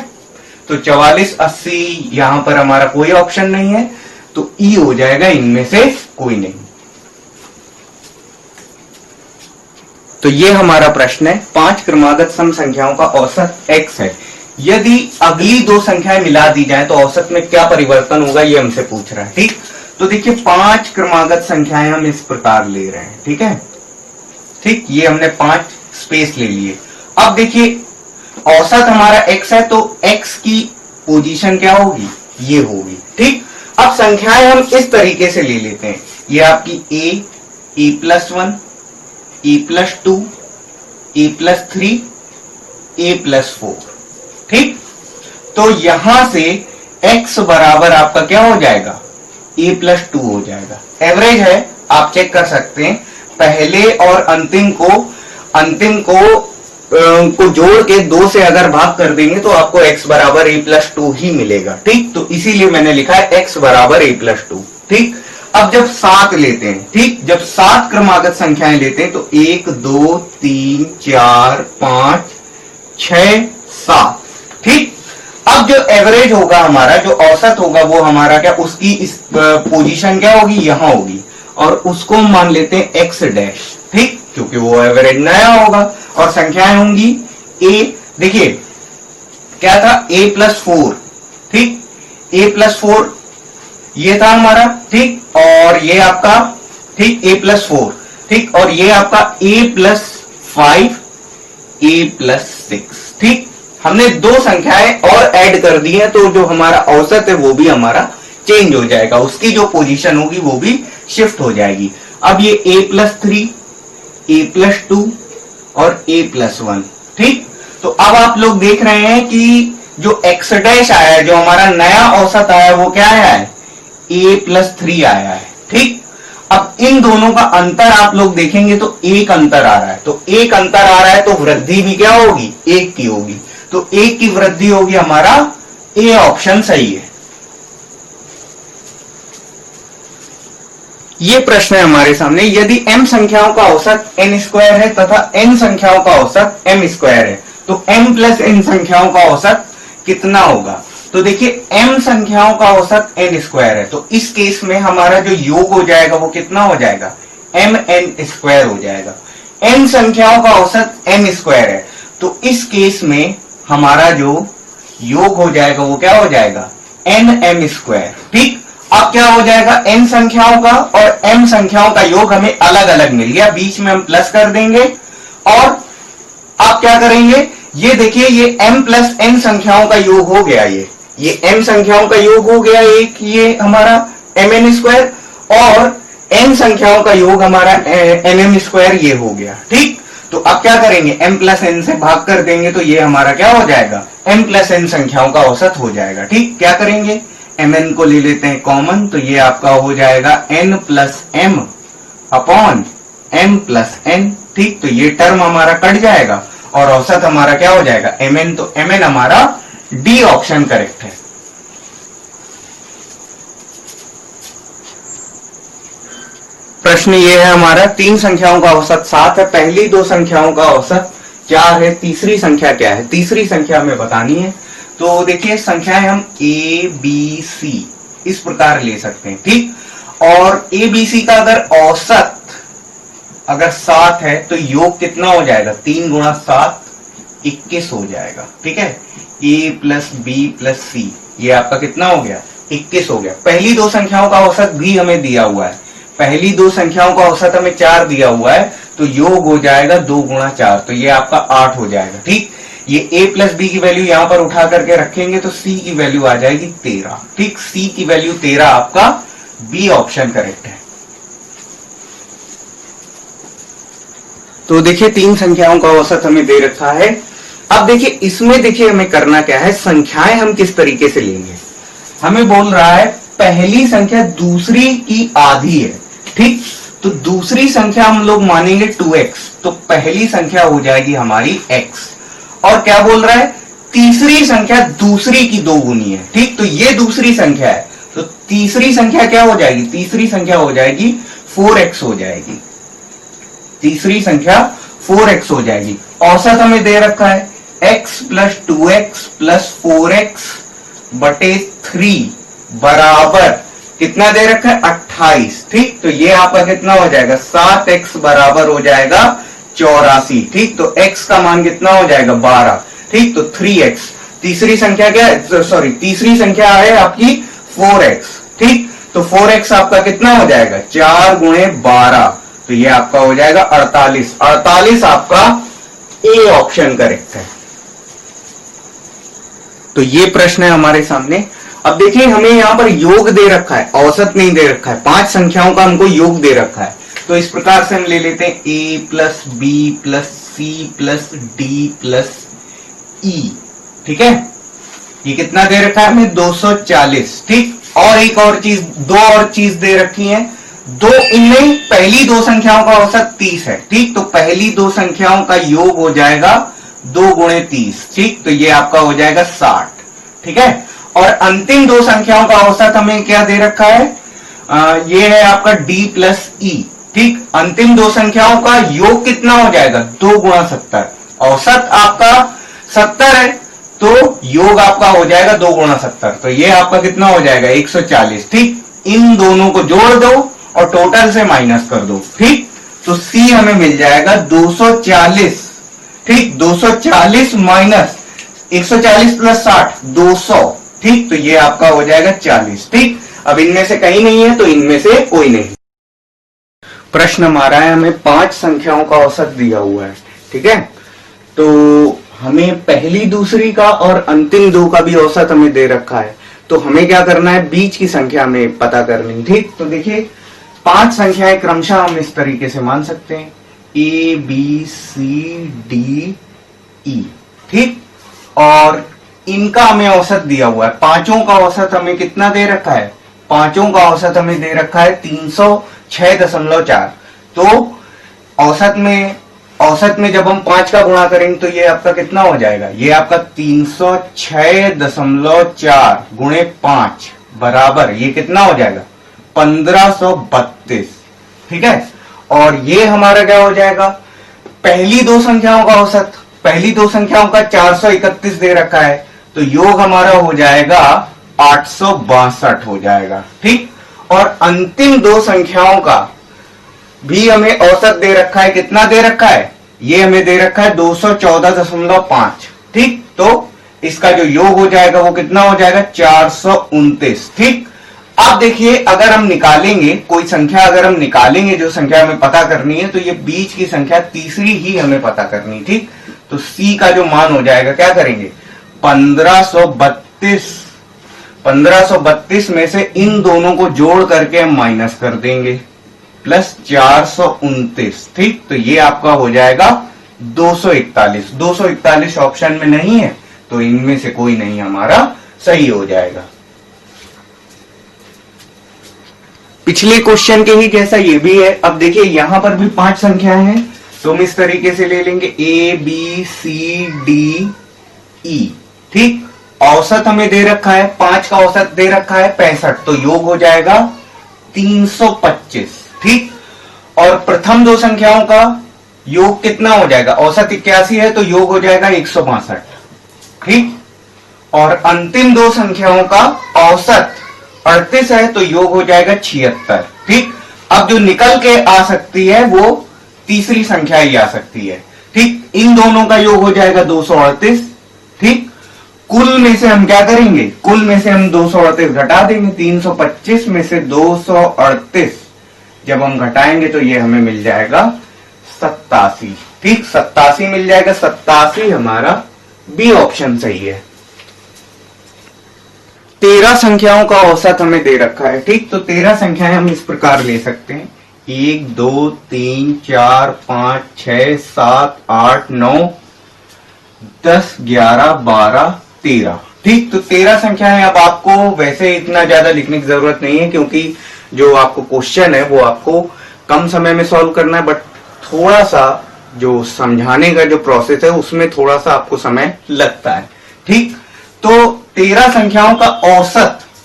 तो 44, 80 यहां पर हमारा कोई ऑप्शन नहीं है, तो ई हो जाएगा इनमें से कोई नहीं। तो ये हमारा प्रश्न है, 5 क्रमागत सम संख्याओं का औसत x है, यदि अगली 2 संख्याएं मिला दी जाए तो औसत में क्या परिवर्तन होगा, ये हमसे पूछ रहा है, ठीक। तो देखिए 5 क्रमागत संख्याएं हम इस प्रकार ले रहे हैं, ठीक है, ठीक। ये हमने 5 स्पेस ले लिए। अब देखिए औसत हमारा x है, तो x की पोजीशन क्या होगी? ये होगी, ठीक। अब संख्याएं हम इस तरीके से ले लेते हैं, ये आपकी a+1, a+2, a+3, a+4, ठीक। तो यहां से x बराबर आपका क्या हो जाएगा? a+2 हो जाएगा। एवरेज है, आप चेक कर सकते हैं, पहले और अंतिम को जोड़ के 2 से अगर भाग कर देंगे तो आपको x बराबर a+2 ही मिलेगा, ठीक। तो इसीलिए मैंने लिखा है x बराबर a+2, ठीक। अब जब 7 लेते हैं, ठीक, जब 7 क्रमागत संख्याएं लेते हैं तो 1, 2, 3, 4, 5, 6, 7, ठीक। अब जो एवरेज होगा हमारा, जो औसत होगा वो हमारा क्या, उसकी इस पोजीशन क्या होगी? यहां होगी, और उसको मान लेते हैं x डैश, ठीक, क्योंकि वो एवरेज नया होगा। और संख्याएं होंगी a, देखिए क्या था? a+4, ठीक, a+4 ये था हमारा, ठीक, और ये आपका, ठीक, a+4, ठीक, और ये आपका a+5, a+6, ठीक। हमने 2 संख्याएं और ऐड कर दी हैं, तो जो हमारा औसत है वो भी हमारा चेंज हो जाएगा, उसकी जो पोजीशन होगी वो भी शिफ्ट हो जाएगी। अब ये a+3, a+2 और a+1, ठीक। तो अब आप लोग देख रहे हैं कि जो x डैश आया है, जो हमारा नया औसत आया है, वो क्या आया है? a+3 आया है, ठीक। अब इन दोनों का अंतर आप लोग देखेंगे तो 1 अंतर आ रहा है, तो 1 अंतर आ रहा है तो वृद्धि भी क्या होगी? 1 की होगी, तो 1 की वृद्धि होगी, हमारा ए ऑप्शन सही है। ये प्रश्न है हमारे सामने, यदि m संख्याओं का औसत n² है तथा n संख्याओं का औसत m² है, तो m प्लस n संख्याओं का औसत कितना होगा? तो देखिए m संख्याओं का औसत n² है, तो इस केस में हमारा जो योग हो जाएगा वो कितना हो जाएगा? mn² हो जाएगा। n संख्याओं का औसत m² है, तो इस केस में हमारा जो योग हो जाएगा वो क्या हो जाएगा? nm², ठीक। अब क्या हो जाएगा? n संख्याओं का और m संख्याओं का योग हमें अलग अलग मिल गया, बीच में हम प्लस कर देंगे, और आप क्या करेंगे? ये देखिए, ये m प्लस n संख्याओं का योग हो गया, ये m संख्याओं का योग हो गया एक, ये हमारा mn², और n संख्याओं का योग हमारा nm², ये हो गया, ठीक। तो अब क्या करेंगे? m प्लस n से भाग कर देंगे, तो ये हमारा क्या हो जाएगा? m प्लस n संख्याओं का औसत हो जाएगा, ठीक। क्या करेंगे? mn को ले लेते हैं कॉमन, तो ये आपका हो जाएगा n plus m upon m plus n, ठीक। तो ये टर्म हमारा कट जाएगा और औसत हमारा क्या हो जाएगा? mn, तो mn हमारा डी ऑप्शन करेक्ट है। प्रश्न ये है हमारा, 3 संख्याओं का औसत 7 है, पहली 2 संख्याओं का औसत 4 है, तीसरी संख्या क्या है? तीसरी संख्या हमें बतानी है। तो देखिए संख्याएं हम a b c इस प्रकार ले सकते हैं, ठीक। और a b c का अगर औसत अगर 7 है तो योग कितना हो जाएगा? 3 गुणा 7 21 हो जाएगा, ठीक है। a प्लस बी प्लस सी, ये आपका कितना हो गया? 21 हो गया। पहली 2 संख्याओं का औसत भी हमें दिया हुआ है, पहली 2 संख्याओं का औसत हमें 4 दिया हुआ है, तो योग हो जाएगा 2 गुणा 4, तो ये आपका 8 हो जाएगा, ठीक। ये a प्लस बी की वैल्यू यहां पर उठा करके रखेंगे तो c की वैल्यू आ जाएगी 13, ठीक। c की वैल्यू 13, आपका बी ऑप्शन करेक्ट है। तो देखिए 3 संख्याओं का औसत हमें दे रखा है। अब देखिए इसमें देखिए हमें करना क्या है, संख्याएं हम किस तरीके से लेंगे। हमें बोल रहा है पहली संख्या दूसरी की आधी है, ठीक। तो दूसरी संख्या हम लोग मानेंगे 2x, तो पहली संख्या हो जाएगी हमारी x, और क्या बोल रहा है, तीसरी संख्या दूसरी की 2 गुनी है। ठीक, तो ये दूसरी संख्या है, तो तीसरी संख्या क्या हो जाएगी, तीसरी संख्या हो जाएगी 4x हो जाएगी, तीसरी संख्या 4x हो जाएगी। औसत हमें दे रखा है x plus 2x plus 4x बटे 3 बराबर कितना दे रखा है, 28। ठीक, तो ये आपका कितना हो जाएगा, 7x बराबर हो जाएगा 84। ठीक, तो x का मान कितना हो जाएगा, 12। ठीक, तो 3x, तीसरी संख्या क्या है, सॉरी तीसरी संख्या है आपकी 4x। ठीक, तो 4x आपका कितना हो जाएगा, 4 गुणे 12, तो ये आपका हो जाएगा 48। 48 आपका ए ऑप्शन करेक्ट है। तो ये प्रश्न है हमारे सामने। अब देखिए हमें यहां पर योग दे रखा है, औसत नहीं दे रखा है, 5 संख्याओं का हमको योग दे रखा है। तो इस प्रकार से हम ले लेते हैं a plus B plus c plus d plus e. ठीक है, ये कितना दे रखा है हमें, 240। ठीक, और एक और चीज, 2 और चीज दे रखी है, दो इनमें पहली 2 संख्याओं का औसत 30 है। ठीक, तो पहली 2 संख्याओं का योग हो जाएगा 2 गुणे 30। ठीक, तो ये आपका हो जाएगा 60। ठीक है, और अंतिम 2 संख्याओं का औसत हमें क्या दे रखा है, ये है आपका d प्लस ई। ठीक, अंतिम 2 संख्याओं का योग कितना हो जाएगा, 2 गुणा 70। औसत आपका 70 है, तो योग आपका हो जाएगा 2 गुणा 70, तो ये आपका कितना हो जाएगा, 140। ठीक, इन दोनों को जोड़ दो और टोटल से माइनस कर दो। ठीक, तो C हमें मिल जाएगा 240। ठीक, 240 माइनस 140 प्लस 60 200। ठीक, तो ये आपका हो जाएगा 40। ठीक, अब इनमें से कहीं नहीं है तो इनमें से कोई नहीं। प्रश्न हमारा है, हमें 5 संख्याओं का औसत दिया हुआ है। ठीक है, तो हमें पहली दूसरी का और अंतिम 2 का भी औसत हमें दे रखा है, तो हमें क्या करना है, बीच की संख्या हमें पता करनी। ठीक, तो देखिए 5 संख्याएं क्रमशः हम इस तरीके से मान सकते हैं, A B C D E. ठीक, और इनका हमें औसत दिया हुआ है, पांचों का औसत हमें कितना दे रखा है, पांचों का औसत हमें दे रखा है 306.4। तो औसत में जब हम 5 का गुणा करेंगे तो ये आपका कितना हो जाएगा, ये आपका 306.4 गुणे 5 बराबर ये कितना हो जाएगा, 1532। ठीक है, और ये हमारा क्या हो जाएगा, पहली 2 संख्याओं का औसत, पहली 2 संख्याओं का 431 दे रखा है, तो योग हमारा हो जाएगा 862 हो जाएगा। ठीक, और अंतिम 2 संख्याओं का भी हमें औसत दे रखा है, कितना दे रखा है, ये हमें दे रखा है 214.5। ठीक, तो इसका जो योग हो जाएगा वो कितना हो जाएगा, 429। ठीक, अब देखिए अगर हम निकालेंगे कोई संख्या, अगर हम निकालेंगे जो संख्या हमें पता करनी है, तो ये बीच की संख्या तीसरी ही हमें पता करनी है। ठीक, तो C का जो मान हो जाएगा, क्या करेंगे, 1532 में से इन दोनों को जोड़ करके हम माइनस कर देंगे, प्लस 429। ठीक, तो ये आपका हो जाएगा 241। 241 ऑप्शन में नहीं है, तो इनमें से कोई नहीं हमारा सही हो जाएगा। पिछले क्वेश्चन के ही जैसा ये भी है। अब देखिए यहां पर भी 5 संख्याएं हैं, तो हम इस तरीके से ले लेंगे A B C D E। ठीक, औसत हमें दे रखा है, 5 का औसत दे रखा है 65, तो योग हो जाएगा 325। ठीक, और प्रथम 2 संख्याओं का योग कितना हो जाएगा, औसत 81 है, तो योग हो जाएगा 162। ठीक, और अंतिम 2 संख्याओं का औसत 38 है, तो योग हो जाएगा 76। ठीक, अब जो निकल के आ सकती है वो तीसरी संख्या ही आ सकती है। ठीक, इन दोनों का योग हो जाएगा 238। ठीक, कुल में से हम क्या करेंगे, कुल में से हम 238 घटा देंगे, 325 में से 238 जब हम घटाएंगे तो ये हमें मिल जाएगा 87। ठीक, 87 मिल जाएगा, 87 हमारा बी ऑप्शन सही है। 13 संख्याओं का औसत हमें दे रखा है। ठीक, तो 13 संख्याएं हम इस प्रकार ले सकते हैं, 1 2 3 4 5 6 7 8 9 10 11 12 13। ठीक, तो 13 संख्याएं। अब आपको वैसे इतना ज्यादा लिखने की जरूरत नहीं है, क्योंकि जो आपको क्वेश्चन है वो आपको कम समय में सॉल्व करना है, बट थोड़ा सा जो समझाने का जो प्रोसेस है उसमें थोड़ा सा आपको समय लगता है। ठीक, तो 13 संख्याओं का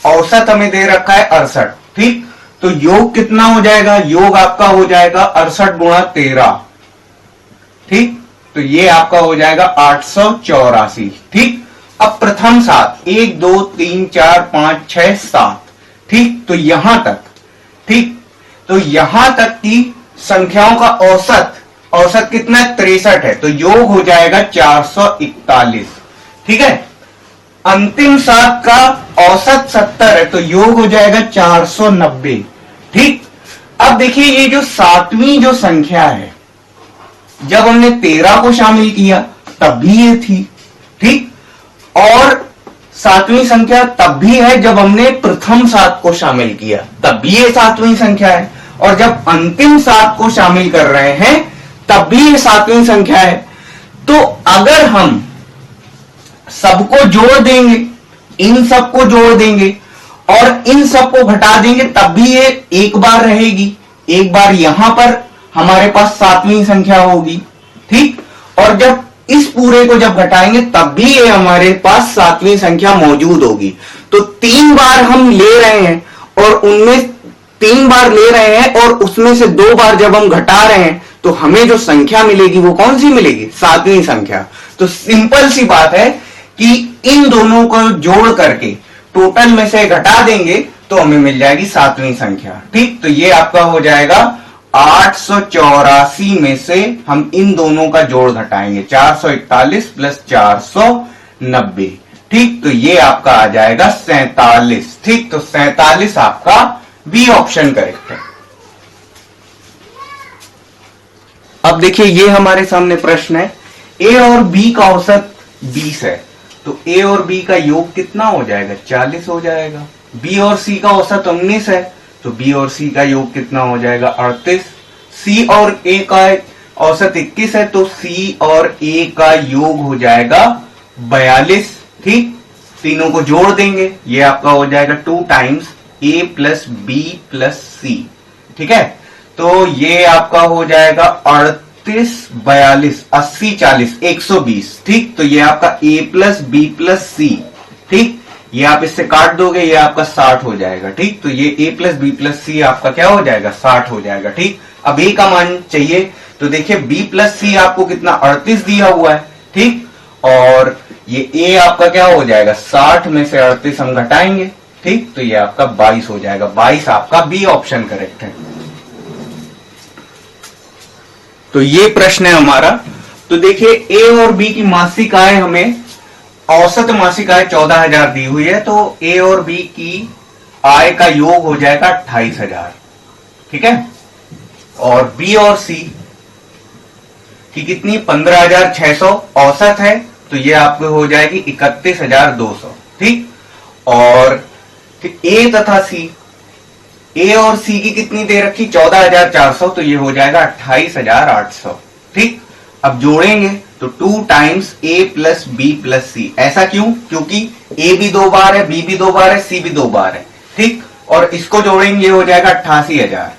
औसत हमें दे रखा है 68। ठीक, तो योग कितना हो जाएगा? योग आपका हो जाएगा 68 गुणा 13। ठीक, तो ये आपका हो जाएगा 884। ठीक, अब प्रथम 7 1 2 3 4 5 6 7। ठीक, तो यहां तक, ठीक, तो यहां तक की संख्याओं का औसत कितना है? 63 है, तो योग हो जाएगा 441। ठीक है, अंतिम 7 का औसत 70 है, तो योग हो जाएगा 490। ठीक, अब देखिए ये जो 7वीं जो संख्या है, जब हमने 13 को शामिल किया तब भी ये थी। ठीक, और 7वीं संख्या तब भी है जब हमने प्रथम 7 को शामिल किया तब भी ये 7वीं संख्या है, और जब अंतिम 7 को शामिल कर रहे हैं तब भी ये 7वीं संख्या है। तो अगर हम सबको जोड़ देंगे, इन सबको जोड़ देंगे और इन सबको घटा देंगे तब भी ये एक बार रहेगी, एक बार यहां पर हमारे पास 7वीं संख्या होगी। ठीक, और जब इस पूरे को जब घटाएंगे तब भी ये हमारे पास 7वीं संख्या मौजूद होगी। तो 3 बार हम ले रहे हैं और उनमें 3 बार ले रहे हैं और उसमें से 2 बार जब हम घटा रहे हैं तो हमें जो संख्या मिलेगी वो कौन सी मिलेगी? 7वीं संख्या। तो सिंपल सी बात है कि इन दोनों को जोड़ करके टोटल में से घटा देंगे तो हमें मिल जाएगी 7वीं संख्या। ठीक, तो ये आपका हो जाएगा 884 में से हम इन दोनों का जोड़ घटाएंगे, 441 प्लस 490। ठीक, तो ये आपका आ जाएगा 47। ठीक, तो 47 आपका बी ऑप्शन करेक्ट है। अब देखिए ये हमारे सामने प्रश्न है, ए और बी का औसत 20 है, तो ए और बी का योग कितना हो जाएगा? 40 हो जाएगा। बी और सी का औसत 19 है, तो बी और सी का योग कितना हो जाएगा? 38। सी और ए का औसत 21 है, तो सी और ए का योग हो जाएगा 42। ठीक, तीनों को जोड़ देंगे, ये आपका हो जाएगा 2 टाइम्स ए प्लस बी प्लस सी। ठीक है, तो ये आपका हो जाएगा 38 42 80 40 120। ठीक, तो ये आपका ए प्लस बी प्लस सी। ठीक, ये आप इससे काट दोगे, ये आपका 60 हो जाएगा। ठीक, तो ये ए प्लस बी प्लस सी आपका क्या हो जाएगा? 60 हो जाएगा। ठीक, अब ए का मान चाहिए, तो देखिए बी प्लस सी आपको कितना? 38 दिया हुआ है। ठीक, और ये ए आपका क्या हो जाएगा? 60 में से 38 हम घटाएंगे। ठीक, तो ये आपका 22 हो जाएगा। 22 आपका बी ऑप्शन करेक्ट है। तो ये प्रश्न है हमारा। तो देखिए ए और बी की मासिक आय हमें, औसत मासिक आय 14,000 दी हुई है, तो ए और बी की आय का योग हो जाएगा 28,000। ठीक है, और बी और सी की कितनी? 15,600 औसत है, तो ये आपको हो जाएगी 31,200। ठीक, और ए तथा सी, ए और सी की कितनी दे रखी? 14,400, तो ये हो जाएगा 28,800। ठीक, अब जोड़ेंगे तो 2 टाइम्स ए प्लस बी प्लस सी। ऐसा क्यों? क्योंकि ए भी 2 बार है, बी भी 2 बार है, सी भी 2 बार है। ठीक, और इसको जोड़ेंगे हो जाएगा 88,000,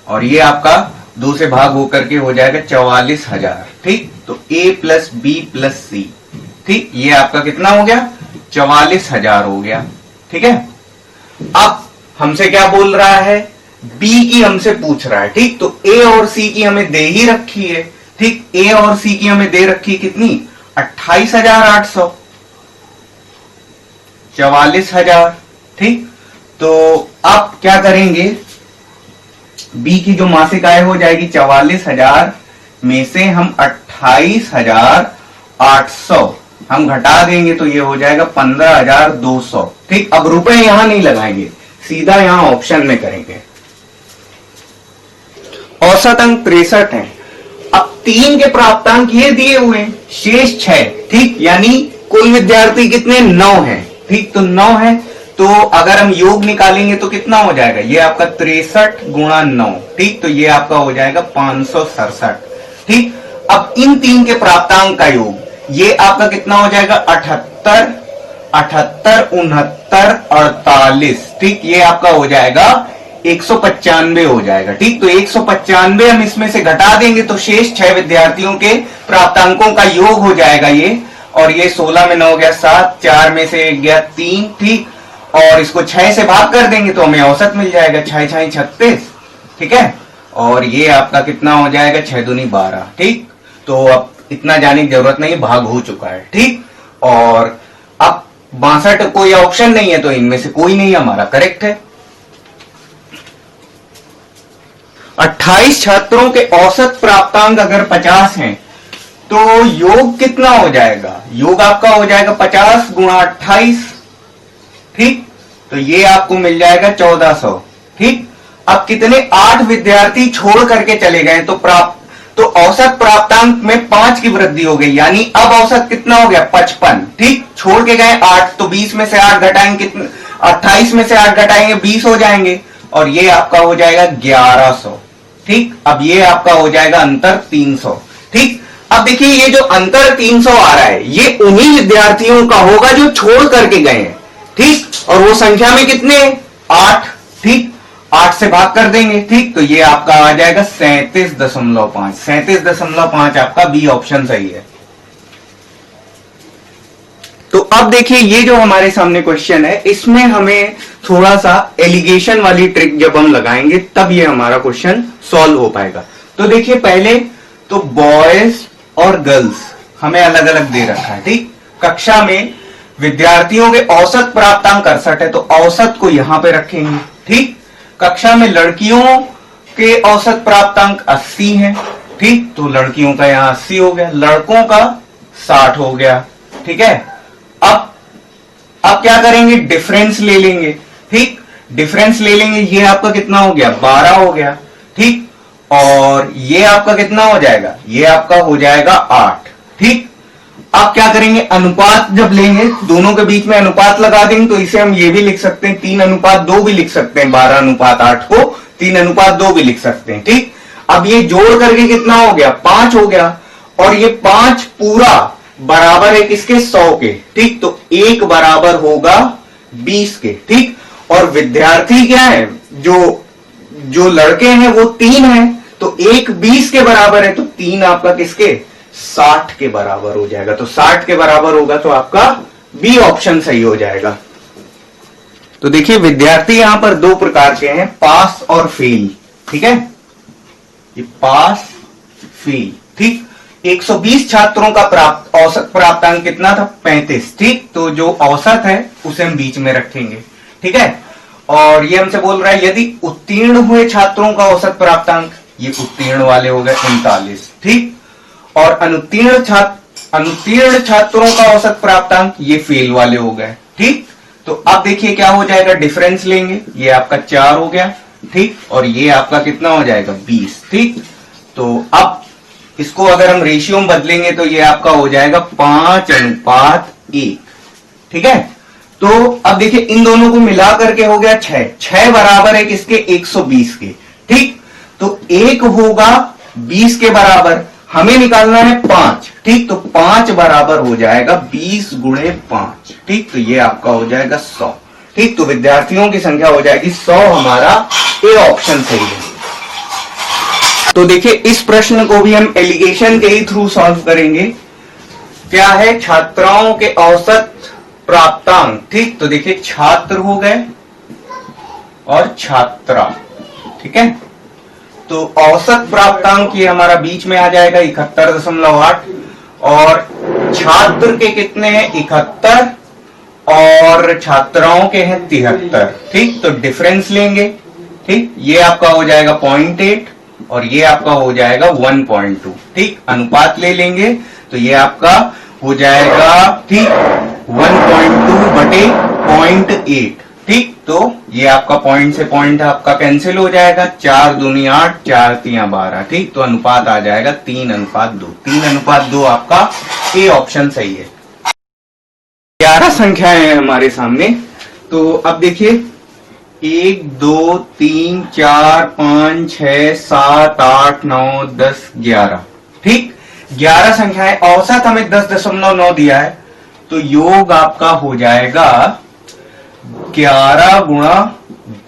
और ये आपका 2 से भाग होकर के हो जाएगा 44,000। ठीक, तो ए प्लस बी प्लस सी। ठीक, ये आपका कितना हो गया? 44,000 हो गया। ठीक है, अब हमसे क्या बोल रहा है? बी की हमसे पूछ रहा है। ठीक, तो ए और सी की हमें दे ही रखी है। ठीक, ए और सी की हमें दे रखी कितनी? 28,800, 44,000। ठीक, तो अब क्या करेंगे? बी की जो मासिक आय हो जाएगी 44,000 में से हम 28,800 हम घटा देंगे, तो ये हो जाएगा 15,200। ठीक, अब रुपए यहां नहीं लगाएंगे, सीधा यहां ऑप्शन में करेंगे। औसत अंक 63 है। अब 3 के प्राप्तांक ये दिए हुए हैं, शेष 6। ठीक, यानी कुल विद्यार्थी कितने? 9 है। ठीक, तो 9 है, तो अगर हम योग निकालेंगे तो कितना हो जाएगा? ये आपका 63 गुणा 9। ठीक, तो ये आपका हो जाएगा 567। ठीक, अब इन 3 के प्राप्तांक का योग ये आपका कितना हो जाएगा? 78 68 69 48। ठीक, ये आपका हो जाएगा 195 हो जाएगा। ठीक, तो 195 हम इसमें से घटा देंगे तो शेष 6 विद्यार्थियों के प्राप्तांकों का योग हो जाएगा ये, और ये 16 में 9 गया 7, 4 में से 1 गया 3। ठीक, और इसको 6 से भाग कर देंगे तो हमें औसत मिल जाएगा, 6 6 36। ठीक है, और ये आपका कितना हो जाएगा, 6 दूनी 12। ठीक, तो अब इतना जाने की जरूरत नहीं, भाग हो चुका है। ठीक, और अब 62 कोई ऑप्शन नहीं है तो इनमें से कोई नहीं हमारा करेक्ट है। 28 छात्रों के औसत प्राप्तांक अगर 50 हैं तो योग कितना हो जाएगा, योग आपका हो जाएगा 50 गुणा 28। ठीक, तो ये आपको मिल जाएगा 1400। ठीक, अब कितने 8 विद्यार्थी छोड़ करके चले गए तो औसत प्राप्तांक में 5 की वृद्धि हो गई, यानी अब औसत कितना हो गया 55। ठीक, छोड़ के गए 8 तो 20 में से 8 घटाएंगे कितने, 28 में से 8 घटाएंगे 20 हो जाएंगे, और ये आपका हो जाएगा 1100। ठीक, अब ये आपका हो जाएगा अंतर 300। ठीक, अब देखिए ये जो अंतर 300 आ रहा है ये उन्हीं विद्यार्थियों का होगा जो छोड़ करके गए हैं। ठीक, और वो संख्या में कितने, 8। ठीक, 8 से भाग कर देंगे। ठीक, तो ये आपका आ जाएगा 37.5। 37.5 आपका बी ऑप्शन सही है। तो अब देखिए ये जो हमारे सामने क्वेश्चन है इसमें हमें थोड़ा सा एलिगेशन वाली ट्रिक जब हम लगाएंगे तब ये हमारा क्वेश्चन सॉल्व हो पाएगा। तो देखिए पहले तो बॉयज और गर्ल्स हमें अलग अलग दे रखा है। ठीक, कक्षा में विद्यार्थियों के औसत प्राप्तांक 68 है तो औसत को यहां पे रखेंगे। ठीक, कक्षा में लड़कियों के औसत प्राप्तांक 80 है। ठीक, तो लड़कियों का यहां 80 हो गया, लड़कों का 60 हो गया। ठीक है, अब क्या करेंगे, डिफरेंस ले लेंगे। ठीक, डिफरेंस ले लेंगे, ये आपका कितना हो गया 12 हो गया। ठीक, और ये आपका कितना हो जाएगा, ये आपका हो जाएगा 8। ठीक, अब क्या करेंगे, अनुपात जब लेंगे दोनों के बीच में अनुपात लगा देंगे तो इसे हम ये भी लिख सकते हैं 3:2 भी लिख सकते हैं, 12:8 को 3:2 भी लिख सकते हैं। ठीक, अब ये जोड़ करके कितना हो गया 5 हो गया, और ये 5 पूरा बराबर है किसके, 100 के। ठीक, तो 1 बराबर होगा 20 के। ठीक, और विद्यार्थी क्या है, जो लड़के हैं वो 3 है, तो 1 20 के बराबर है तो 3 आपका किसके 60 के बराबर हो जाएगा। तो 60 के बराबर होगा तो आपका बी ऑप्शन सही हो जाएगा। तो देखिए विद्यार्थी यहां पर 2 प्रकार के हैं, पास और फेल। ठीक है, ये पास फेल। ठीक, 120 छात्रों का औसत प्राप्तांक कितना था 35। ठीक, तो जो औसत है उसे हम बीच में रखेंगे। ठीक है, और ये हमसे बोल रहा है यदि उत्तीर्ण हुए छात्रों का औसत प्राप्तांक, ये उत्तीर्ण वाले हो गए 39। ठीक, और अनुत्तीर्ण छात्रों का औसत प्राप्तांक ये फेल वाले हो गए। ठीक, तो अब देखिए क्या हो जाएगा, डिफरेंस लेंगे, ये आपका 4 हो गया। ठीक, और ये आपका कितना हो जाएगा 20। ठीक, तो अब इसको अगर हम रेशियो में बदलेंगे तो ये आपका हो जाएगा 5:1। ठीक है, तो अब देखिए इन दोनों को मिला करके हो गया 6 बराबर है किसके 120 के। ठीक, तो 1 होगा 20 के बराबर, हमें निकालना है 5। ठीक, तो 5 बराबर हो जाएगा 20 गुणे 5। ठीक, तो ये आपका हो जाएगा 100। ठीक, तो विद्यार्थियों की संख्या हो जाएगी 100, हमारा ए ऑप्शन सही है। तो देखिए इस प्रश्न को भी हम एलिगेशन के ही थ्रू सॉल्व करेंगे। क्या है, छात्राओं के औसत प्राप्तांक। ठीक, तो देखिए छात्र हो गए और छात्रा। ठीक है, तो औसत प्राप्तांक ये हमारा बीच में आ जाएगा 71.8, और छात्र के कितने हैं 71 और छात्राओं के हैं 73। ठीक, तो डिफरेंस लेंगे। ठीक, ये आपका हो जाएगा 0.8 और ये आपका हो जाएगा 1.2। ठीक, अनुपात ले लेंगे तो ये आपका हो जाएगा ठीक 1.2/0.8। ठीक, तो ये आपका पॉइंट से पॉइंट आपका कैंसिल हो जाएगा, 4 दूनी 8, 4 तिया 12। ठीक, तो अनुपात आ जाएगा 3:2। 3:2 आपका ए ऑप्शन सही है। 11 संख्याएं हैं हमारे सामने, तो अब देखिए 1 2 3 4 5 6 7 8 9 10 11। ठीक, 11 संख्याएं, औसत हमें 10.9 दिया है, तो योग आपका हो जाएगा 11 गुणा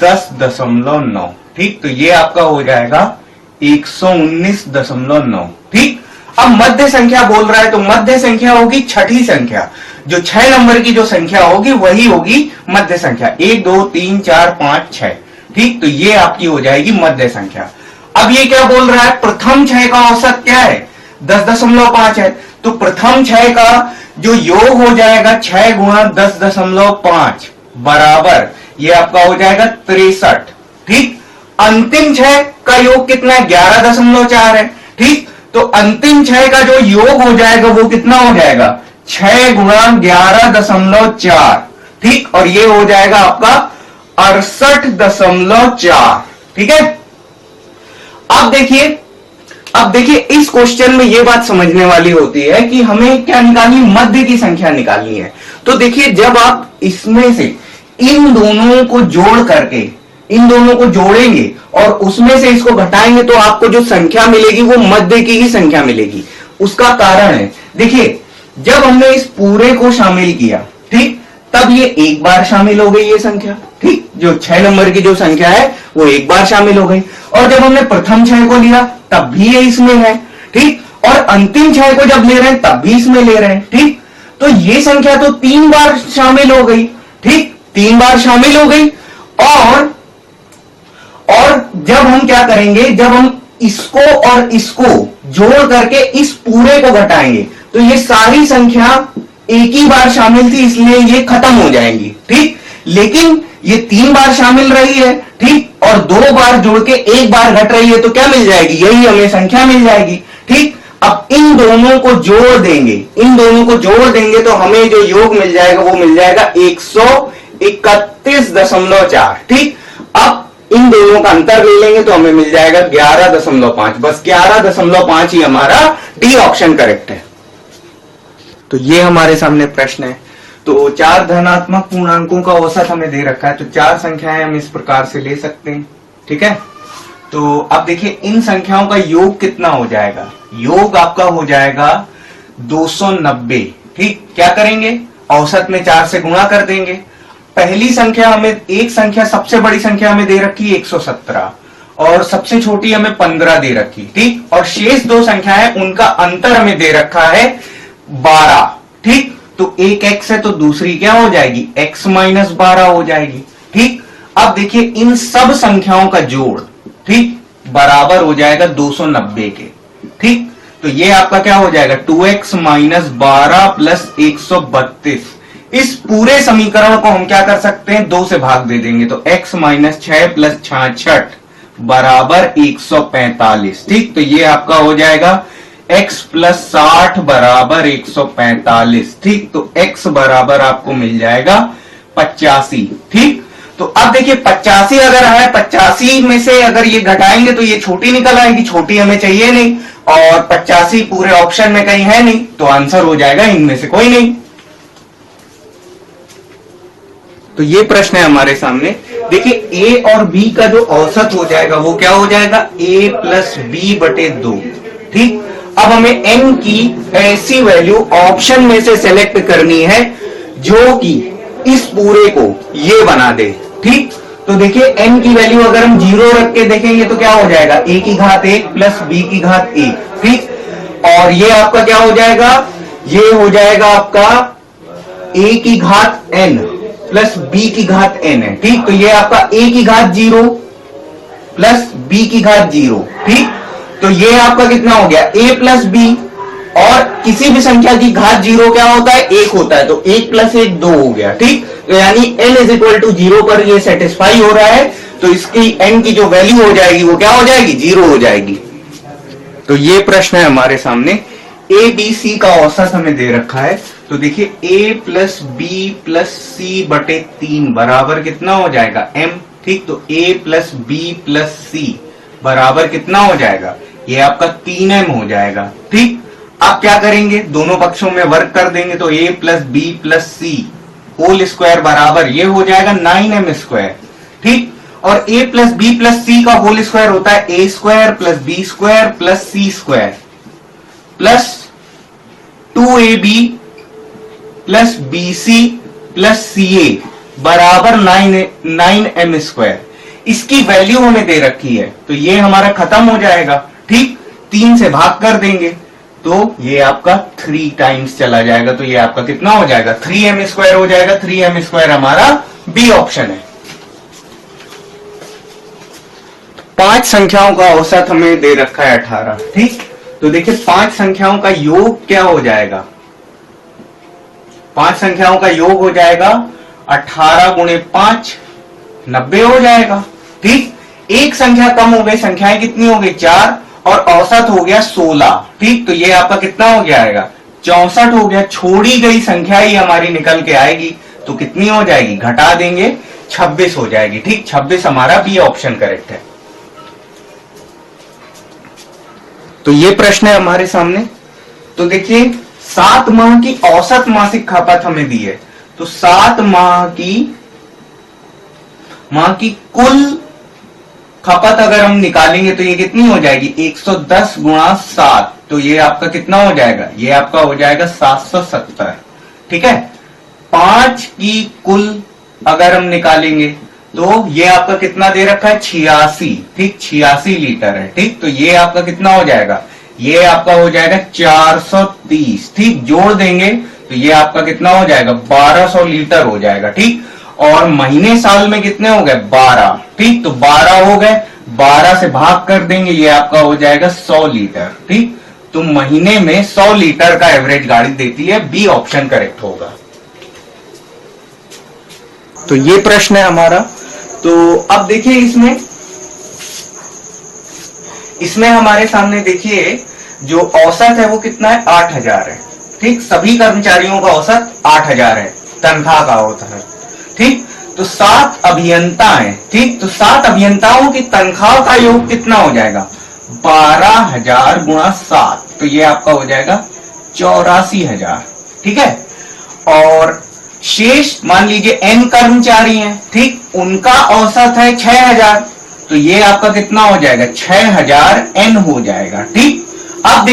10.9, ठीक। तो ये आपका हो जाएगा 119.9, ठीक। अब मध्य संख्या बोल रहा है तो मध्य संख्या होगी छठी संख्या, जो 6 नंबर की जो संख्या होगी वही होगी मध्य संख्या, 1 2 3 4 5 6, ठीक। तो ये आपकी हो जाएगी मध्य संख्या। अब ये क्या बोल रहा है, प्रथम 6 का औसत क्या है, 10.5 है, तो प्रथम 6 का जो योग हो जाएगा 6 गुणा 10.5 बराबर ये आपका हो जाएगा 63, ठीक। अंतिम 6 का योग कितना है, 11.4 है, ठीक। तो अंतिम 6 का जो योग हो जाएगा वो कितना हो जाएगा, 6 गुणा 11.4, ठीक। और ये हो जाएगा आपका 68.4, ठीक है। अब देखिए इस क्वेश्चन में ये बात समझने वाली होती है कि हमें क्या निकालनी, मध्य की संख्या निकालनी है। तो देखिए जब आप इसमें से इन दोनों को जोड़ करके इन दोनों को जोड़ेंगे और उसमें से इसको घटाएंगे तो आपको जो संख्या मिलेगी वो मध्य की ही संख्या मिलेगी। उसका कारण है, देखिए जब हमने इस पूरे को शामिल किया, ठीक, तब ये एक बार शामिल हो गई ये संख्या, ठीक। जो 6 नंबर की जो संख्या है वो एक बार शामिल हो गई, और जब हमने प्रथम 6 को लिया तब भी ये इसमें है, ठीक। और अंतिम 6 को जब ले रहे हैं तब भी इसमें ले रहे हैं, ठीक। तो ये संख्या तो 3 बार शामिल हो गई, ठीक, 3 बार शामिल हो गई। और जब हम क्या करेंगे, जब हम इसको और इसको जोड़ करके इस पूरे को घटाएंगे तो ये सारी संख्या एक ही बार शामिल थी इसलिए ये खत्म हो जाएंगी, ठीक। लेकिन ये 3 बार शामिल रही है, ठीक, और 2 बार जोड़ के 1 बार घट रही है तो क्या मिल जाएगी, यही हमें संख्या मिल जाएगी, ठीक। अब इन दोनों को जोड़ देंगे तो हमें जो योग मिल जाएगा वो मिल जाएगा 131.4, ठीक। अब इन दोनों का अंतर ले लेंगे तो हमें मिल जाएगा 11.5, बस 11.5 ही हमारा डी ऑप्शन करेक्ट है। तो ये हमारे सामने प्रश्न है। तो 4 धनात्मक पूर्णांकों का औसत हमें दे रखा है, तो 4 संख्याएं हम इस प्रकार से ले सकते हैं, ठीक है। तो अब देखिए इन संख्याओं का योग कितना हो जाएगा, योग आपका हो जाएगा 290, ठीक। क्या करेंगे, औसत में 4 से गुणा कर देंगे। पहली संख्या हमें, एक संख्या सबसे बड़ी संख्या हमें दे रखी है 117 और सबसे छोटी हमें 15 दे रखी, ठीक। और शेष 2 संख्याएं उनका अंतर हमें दे रखा है 12, ठीक। तो एक x है तो दूसरी क्या हो जाएगी, x माइनस 12 हो जाएगी, ठीक। अब देखिए इन सब संख्याओं का जोड़, ठीक, बराबर हो जाएगा 290 के, ठीक। तो ये आपका क्या हो जाएगा 2x माइनस 12 प्लस 132। इस पूरे समीकरण को हम क्या कर सकते हैं, 2 से भाग दे देंगे तो x माइनस 6 प्लस 66 बराबर 145, ठीक। तो ये आपका हो जाएगा x प्लस 60 बराबर 145, ठीक। तो x बराबर आपको मिल जाएगा 85, ठीक। तो अब देखिए 85 अगर है, 85 में से अगर ये घटाएंगे तो ये छोटी निकल आएगी, छोटी हमें चाहिए नहीं, और 85 पूरे ऑप्शन में कहीं है नहीं, तो आंसर हो जाएगा इनमें से कोई नहीं। तो ये प्रश्न है हमारे सामने। देखिए a और b का जो औसत हो जाएगा वो क्या हो जाएगा, a प्लस बी बटे 2, ठीक। अब हमें n की ऐसी वैल्यू ऑप्शन में से सेलेक्ट करनी है जो कि इस पूरे को ये बना दे, ठीक। तो देखिए n की वैल्यू अगर हम 0 रख के देखेंगे तो क्या हो जाएगा, a की घात 1 प्लस b की घात 1, ठीक। और ये आपका क्या हो जाएगा, ये हो जाएगा आपका a की घात n प्लस b की घात n है, ठीक। तो ये आपका a की घात 0 प्लस b की घात 0, ठीक। तो ये आपका कितना हो गया, a प्लस b, और किसी भी संख्या की घात 0 क्या होता है, 1 होता है, तो 1 प्लस 1 2 हो गया, ठीक। तो यानी n इज इक्वल टू 0 पर ये सेटिस्फाई हो रहा है, तो इसकी n की जो वैल्यू हो जाएगी वो क्या हो जाएगी, 0 हो जाएगी। तो ये प्रश्न है हमारे सामने। a b c का औसत हमें दे रखा है, तो देखिए a प्लस बी प्लस सी बटे 3 बराबर कितना हो जाएगा, m, ठीक। तो a प्लस बी प्लस सी बराबर कितना हो जाएगा, ये आपका 3m हो जाएगा, ठीक। आप क्या करेंगे, दोनों पक्षों में वर्क कर देंगे तो a plus B plus C whole square बराबर ये हो जाएगा 9m स्क्वायर, ठीक। और a plus B plus C का होल स्क्वायर होता है a square plus B square plus C square plus 2ab plus bc plus ca बराबर 9m²। इसकी वैल्यू हमें दे रखी है, तो ये हमारा खत्म हो जाएगा। ठीक, 3 से भाग कर देंगे तो ये आपका 3 टाइम्स चला जाएगा, तो ये आपका कितना हो जाएगा, 3m² हो जाएगा। 3m² हमारा बी ऑप्शन है। 5 संख्याओं का औसत हमें दे रखा है 18। ठीक, तो देखिए 5 संख्याओं का योग क्या हो जाएगा, 5 संख्याओं का योग हो जाएगा 18 गुणे 5, 90 हो जाएगा। ठीक, एक संख्या कम हो गई, संख्याएं कितनी हो गई, 4, और औसत हो गया 16। ठीक, तो ये आपका कितना हो जाएगा, 64 हो गया। छोड़ी गई संख्या ही हमारी निकल के आएगी, तो कितनी हो जाएगी, घटा देंगे 26 हो जाएगी। ठीक, 26 हमारा बी ऑप्शन करेक्ट है। तो ये प्रश्न है हमारे सामने। तो देखिए 7 माह की औसत मासिक खपत हमें दी है, तो 7 माह की कुल खपत अगर हम निकालेंगे तो ये कितनी हो जाएगी, 110 गुणा 7, तो ये आपका कितना हो जाएगा, ये आपका हो जाएगा 770। ठीक है, 5 की कुल अगर हम निकालेंगे तो ये आपका कितना दे रखा है, 86। ठीक, 86 लीटर है। ठीक, तो ये आपका कितना हो जाएगा, ये आपका हो जाएगा 430। ठीक, जोड़ देंगे तो ये आपका कितना हो जाएगा, 1200 लीटर हो जाएगा। ठीक, और महीने साल में कितने हो गए, 12। ठीक, तो 12 हो गए, 12 से भाग कर देंगे, ये आपका हो जाएगा 100 लीटर। ठीक, तो महीने में 100 लीटर का एवरेज गाड़ी देती है, बी ऑप्शन करेक्ट होगा। तो ये प्रश्न है हमारा। तो अब देखिए इसमें हमारे सामने देखिए जो औसत है वो कितना है, 8000 है। ठीक, सभी कर्मचारियों का औसत 8000 है, तनख्वाह का होता है। ठीक, तो 7 अभियंता हैं। ठीक, तो 7 अभियंताओं की तनख्वाह का योग कितना हो जाएगा, 12000 गुणा 7, तो ये आपका हो जाएगा 84,000। ठीक है, और शेष मान लीजिए n कर्मचारी हैं। ठीक, उनका औसत है 6000, तो ये आपका कितना हो जाएगा, 6000 n हो जाएगा। ठीक, अब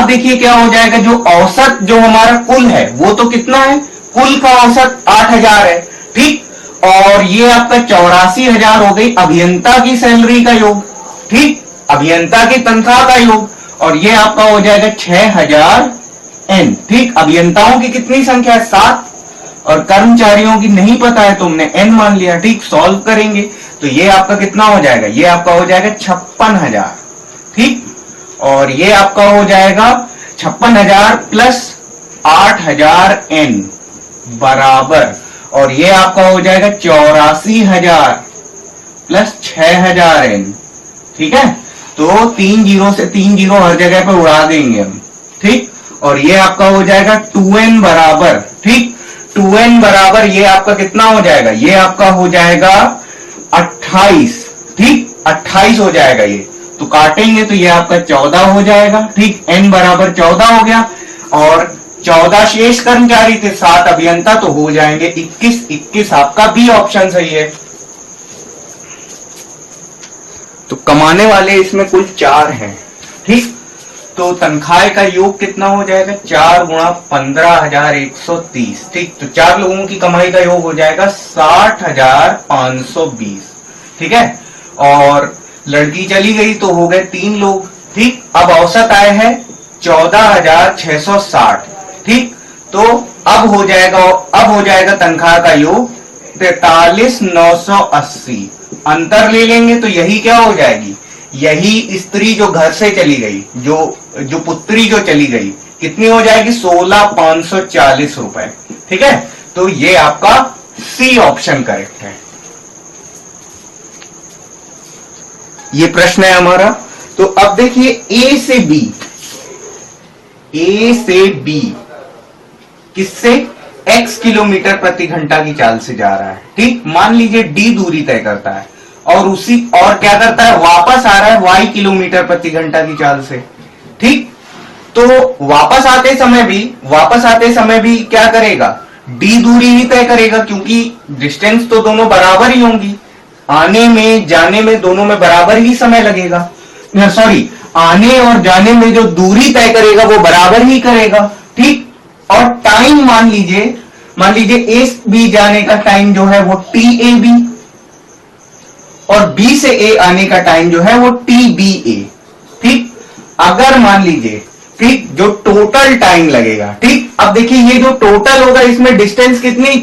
देखिए क्या हो जाएगा, जो औसत जो हमारा कुल है वो तो कितना है, कुल का औसत 8000 है। ठीक, और ये आपका 84,000 हो गई अभियंता की सैलरी का योग। ठीक, अभियंता की तनख्वाह का योग, और ये आपका हो जाएगा 6000 n। ठीक, अभियंताओं की कितनी संख्या है, 7, और कर्मचारियों की नहीं पता है तो हमने n मान लिया। ठीक, सॉल्व करेंगे तो ये आपका कितना हो जाएगा, ये आपका हो जाएगा 56,000। ठीक, और ये आपका हो जाएगा 56,000 प्लस 8,000 n बराबर, और ये आपका हो जाएगा 84,000 प्लस 6,000 n। ठीक है, तो 3 जीरो से 3 जीरो हर जगह पे उड़ा देंगे हम। ठीक, और ये आपका हो जाएगा 2n बराबर। ठीक, 2n बराबर ये आपका कितना हो जाएगा, ये आपका हो जाएगा 28। ठीक, 28 हो जाएगा ये, तो काटेंगे तो ये आपका 14 हो जाएगा। ठीक, n बराबर 14 हो गया, और 14 शेष कर्मचारी थे, 7 अभियंता, तो हो जाएंगे 21। 21 आपका बी ऑप्शन सही है। तो कमाने वाले इसमें कुल 4 हैं। ठीक, तो तनख्वाह का योग कितना हो जाएगा, 4 गुणा 15,130। ठीक, तो 4 लोगों की कमाई का योग हो जाएगा 60,520। ठीक है, और लड़की चली गई तो हो गए 3 लोग। ठीक, अब औसत आय है 14,660। ठीक, तो अब हो जाएगा तनख्वाह का योग 43,980। अंतर ले लेंगे तो यही क्या हो जाएगी, यही स्त्री जो घर से चली गई, जो पुत्री जो चली गई, कितनी हो जाएगी, 16,540 रुपए। ठीक है, तो ये आपका सी ऑप्शन करेक्ट है। ये प्रश्न है हमारा। तो अब देखिए ए से बी किससे, x किलोमीटर प्रति घंटा की चाल से जा रहा है। ठीक, मान लीजिए d दूरी तय करता है और क्या करता है, वापस आ रहा है y किलोमीटर प्रति घंटा की चाल से। ठीक, तो वापस आते समय भी क्या करेगा, d दूरी ही तय करेगा, क्योंकि डिस्टेंस तो दोनों बराबर ही होंगी, आने में जाने में दोनों में बराबर ही समय लगेगा। सॉरी, आने और जाने में जो दूरी तय करेगा वो बराबर ही करेगा। ठीक, और टाइम मान लीजिए ए बी जाने का टाइम जो है वो टी ए बी, और बी से ए आने का टाइम जो है वो टी बी ए। ठीक, अगर मान लीजिए, ठीक, जो टोटल टाइम लगेगा, ठीक, अब देखिए ये जो टोटल होगा इसमें डिस्टेंस कितनी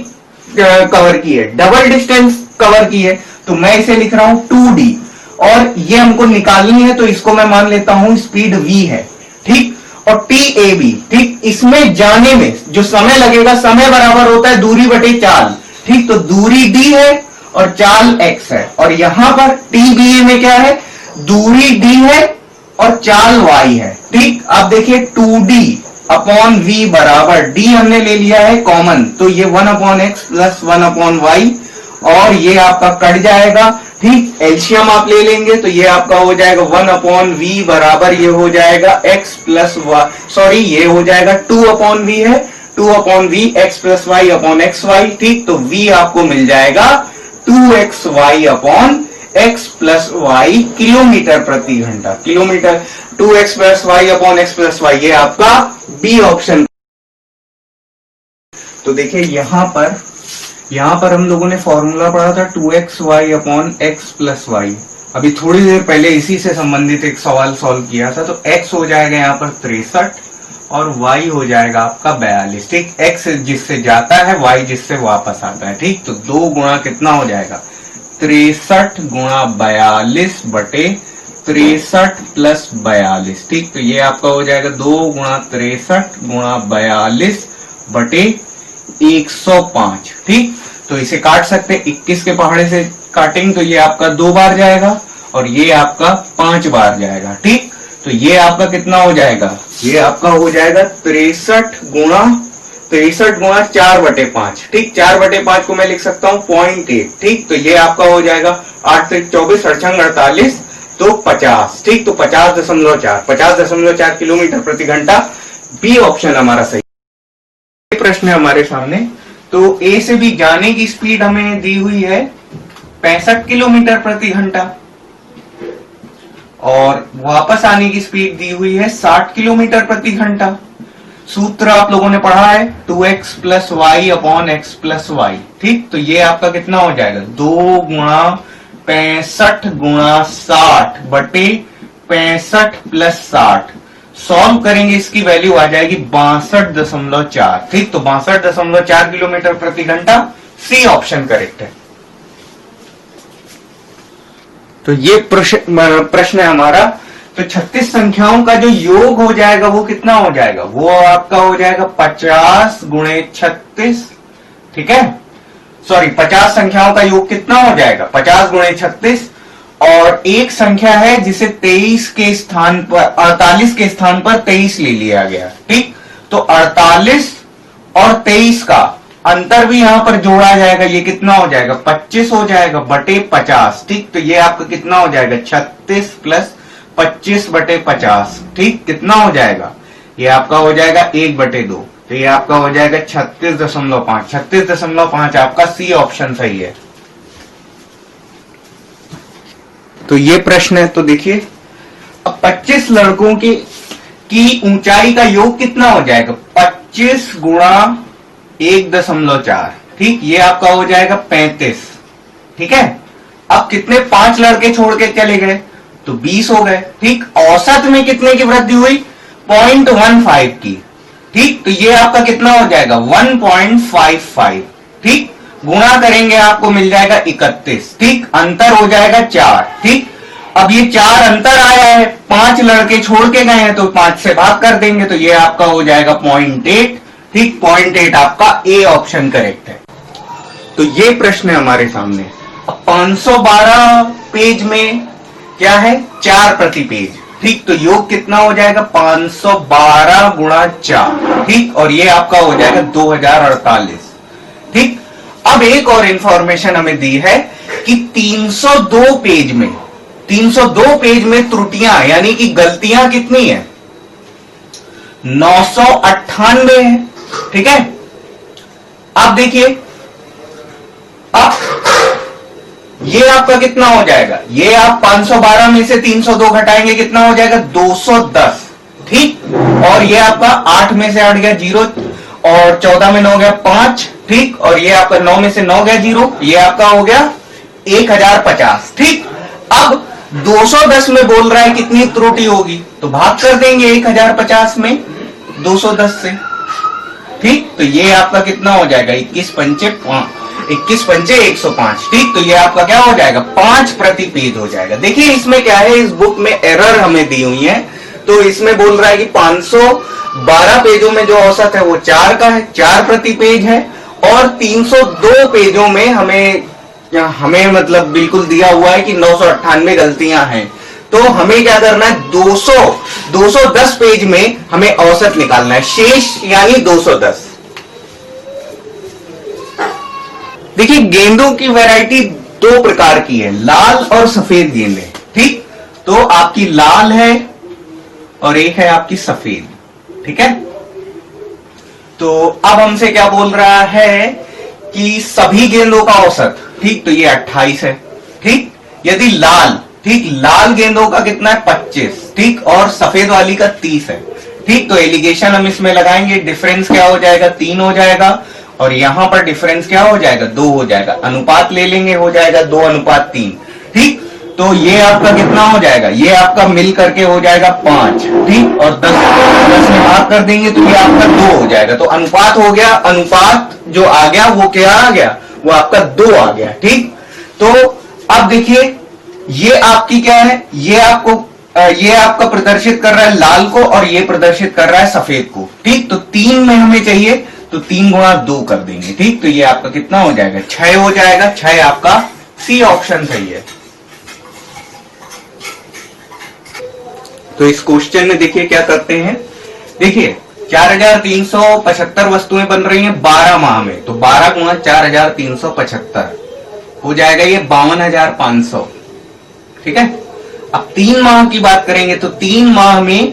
कवर की है, डबल डिस्टेंस कवर की है, तो मैं इसे लिख रहा हूं 2d, और ये हमको निकालनी है तो इसको मैं मान लेता हूं स्पीड v है। ठीक, और टी ए बी, ठीक, इसमें जाने में जो समय लगेगा, समय बराबर होता है दूरी बटे चाल। ठीक, तो दूरी d है और चाल x है, और यहां पर टी बी ए में क्या है, दूरी d है और चाल y है। ठीक, अब देखिए 2d अपॉन v बराबर d हमने ले लिया है कॉमन, तो ये 1/x प्लस 1/y, और ये आपका कट जाएगा। ठीक, एलसीएम आप ले लेंगे तो ये आपका हो जाएगा 1/v बराबर ये हो जाएगा x प्लस y, सॉरी ये हो जाएगा 2/v है, 2/v x plus y upon X Y. ठीक, तो v आपको मिल जाएगा 2xy upon x plus Y kilometre प्रति घंटा, kilometre 2x plus Y upon X plus Y, ये आपका बी ऑप्शन। तो देखिए यहां पर हम लोगों ने फॉर्मूला पढ़ा था 2xy upon X plus Y. अभी थोड़ी देर पहले इसी से संबंधित एक सवाल सॉल्व किया था, तो x हो जाएगा यहाँ पर 63 और y हो जाएगा आपका 42। ठीक, x जिससे जाता है, y जिससे वापस आता है। ठीक, तो 2 गुणा कितना हो जाएगा, 63 गुणा 42 बटे 63 प्लस 42। ठीक, तो ये आपका हो जाएगा 2 गुणा 63 गुणा 42 बटे 105। ठीक, तो इसे काट सकते, 21 के पहाड़े से काटेंगे तो ये आपका 2 बार जाएगा और ये आपका 5 बार जाएगा। ठीक, तो ये आपका कितना हो जाएगा, ये आपका हो जाएगा 63 गुणा 4 बटे 5। ठीक, 4 बटे 5 को मैं लिख सकता हूं 0.8। ठीक, तो ये आपका हो जाएगा 8 से 24 48 तो 50। ठीक, तो 50.4 किलोमीटर प्रति घंटा, बी ऑप्शन हमारा सही। प्रश्न है हमारे सामने, तो ए से बी जाने की स्पीड हमें दी हुई है 65 किलोमीटर प्रति घंटा, और वापस आने की स्पीड दी हुई है 60 किलोमीटर प्रति घंटा। सूत्र आप लोगों ने पढ़ा है 2x plus Y upon X plus Y. ठीक, तो ये आपका कितना हो जाएगा, 2 गुणा 65 गुणा 60 बटे 65 प्लस 60। सॉल्व करेंगे, इसकी वैल्यू आ जाएगी 62.4। ठीक, तो 62.4 किलोमीटर प्रति घंटा, सी ऑप्शन करेक्ट है। तो ये प्रश्न है हमारा। तो 36 संख्याओं का जो योग हो जाएगा वो कितना हो जाएगा, वो आपका हो जाएगा 50 गुणे 36। ठीक है, सॉरी 50 संख्याओं का योग कितना हो जाएगा, 50 गुणे 36, और एक संख्या है जिसे 23 के स्थान पर 48 के स्थान पर 23 ले लिया गया। ठीक, तो 48 और 23 का अंतर भी यहां पर जोड़ा जाएगा, ये कितना हो जाएगा 25 हो जाएगा बटे 50। ठीक, तो ये आपका कितना हो जाएगा 36 प्लस 25 बटे 50। ठीक, कितना हो जाएगा, ये आपका हो जाएगा 1/2, तो ये आपका हो जाएगा 36.5। 36.5 आपका सी ऑप्शन सही है। तो ये प्रश्न है, तो देखिए अब 25 लड़कों की ऊंचाई का योग कितना हो जाएगा, 25 गुणा 1.4। ठीक, ये आपका हो जाएगा 35। ठीक है, अब कितने 5 लड़के छोड़ के चले गए तो 20 हो गए। ठीक, औसत में कितने की वृद्धि हुई, 0.15 की। ठीक, तो ये आपका कितना हो जाएगा 1.55। ठीक, गुणा करेंगे आपको मिल जाएगा 31। ठीक, अंतर हो जाएगा 4। ठीक, अब ये 4 अंतर आया है, 5 लड़के छोड़ के गए हैं तो 5 से भाग कर देंगे, तो ये आपका हो जाएगा 0.8। ठीक, 0.8 आपका ए ऑप्शन करेक्ट है। तो ये प्रश्न है हमारे सामने। अब 512 पेज में क्या है, 4 प्रति पेज। ठीक, तो योग कितना हो जाएगा 512 गुणा 4। ठीक, और ये आपका हो जाएगा 2048। ठीक, अब एक और इंफॉर्मेशन हमें दी है कि 302 पेज में त्रुटियां यानी कि गलतियां कितनी है, 998 है। ठीक है, आप देखिए, अब ये आपका कितना हो जाएगा, ये आप 512 में से 302 घटाएंगे कितना हो जाएगा 210। ठीक, और ये आपका 8 में से हट गया 0, और 14 में 9 गया 5, ठीक, और ये आपका 9 में से 9 गया 0, ये आपका हो गया 1050, ठीक। अब 210 में बोल रहा है कितनी त्रुटि होगी, तो भाग कर देंगे 1050 में 210 से, ठीक। तो ये आपका कितना हो जाएगा 21 पंचे 105, ठीक। तो ये आपका क्या हो जाएगा 5 प्रति पेज हो जाएगा। देखिए इसमें क्या है, इस बुक में एरर हमें दी हुई है, तो इसमें बोल रहा है कि 512 पेजों में जो औसत है वो 4 का है, 4 प्रति पेज है, और 302 पेजों में हमें मतलब बिल्कुल दिया हुआ है कि 998 गलतियां हैं। तो हमें क्या करना है, 210 पेज में हमें औसत निकालना है, शेष यानी 210। देखिए गेंदों की वैरायटी 2 प्रकार की है, लाल और सफेद गेंदें, ठीक। तो आपकी लाल है और एक है आपकी सफेद, ठीक है। तो अब हमसे क्या बोल रहा है कि सभी गेंदों का औसत, ठीक, तो ये 28 है, ठीक। यदि लाल, ठीक, लाल गेंदों का कितना है 25, ठीक, और सफेद वाली का 30 है, ठीक। तो एलिगेशन हम इसमें लगाएंगे, डिफरेंस क्या हो जाएगा 3 हो जाएगा, और यहां पर डिफरेंस क्या हो जाएगा 2 हो जाएगा, अनुपात ले लेंगे हो जाएगा 2:3, ठीक। तो ये आपका कितना हो जाएगा, ये आपका मिल करके हो जाएगा 5, ठीक, और 10 में भाग कर देंगे तो ये आपका 2 हो जाएगा। तो अनुपात हो गया, अनुपात जो आ गया वो क्या आ गया, वो आपका 2 आ गया, ठीक। तो अब देखिए ये आपकी क्या है, ये आपका प्रदर्शित कर रहा है लाल को और ये प्रदर्शित कर रहा है सफेद को, ठीक। तो 3 में हमें चाहिए तो 3 गुणा 2 कर देंगे, ठीक। तो ये आपका कितना हो जाएगा 6 हो जाएगा, 6 आपका सी ऑप्शन सही है। तो इस क्वेश्चन में देखिए क्या करते हैं, देखिए 4375 वस्तुएं बन रही हैं 12 माह में, तो 12 गुणा 4375 हो जाएगा ये 52,500, ठीक है। अब 3 माह की बात करेंगे तो 3 माह में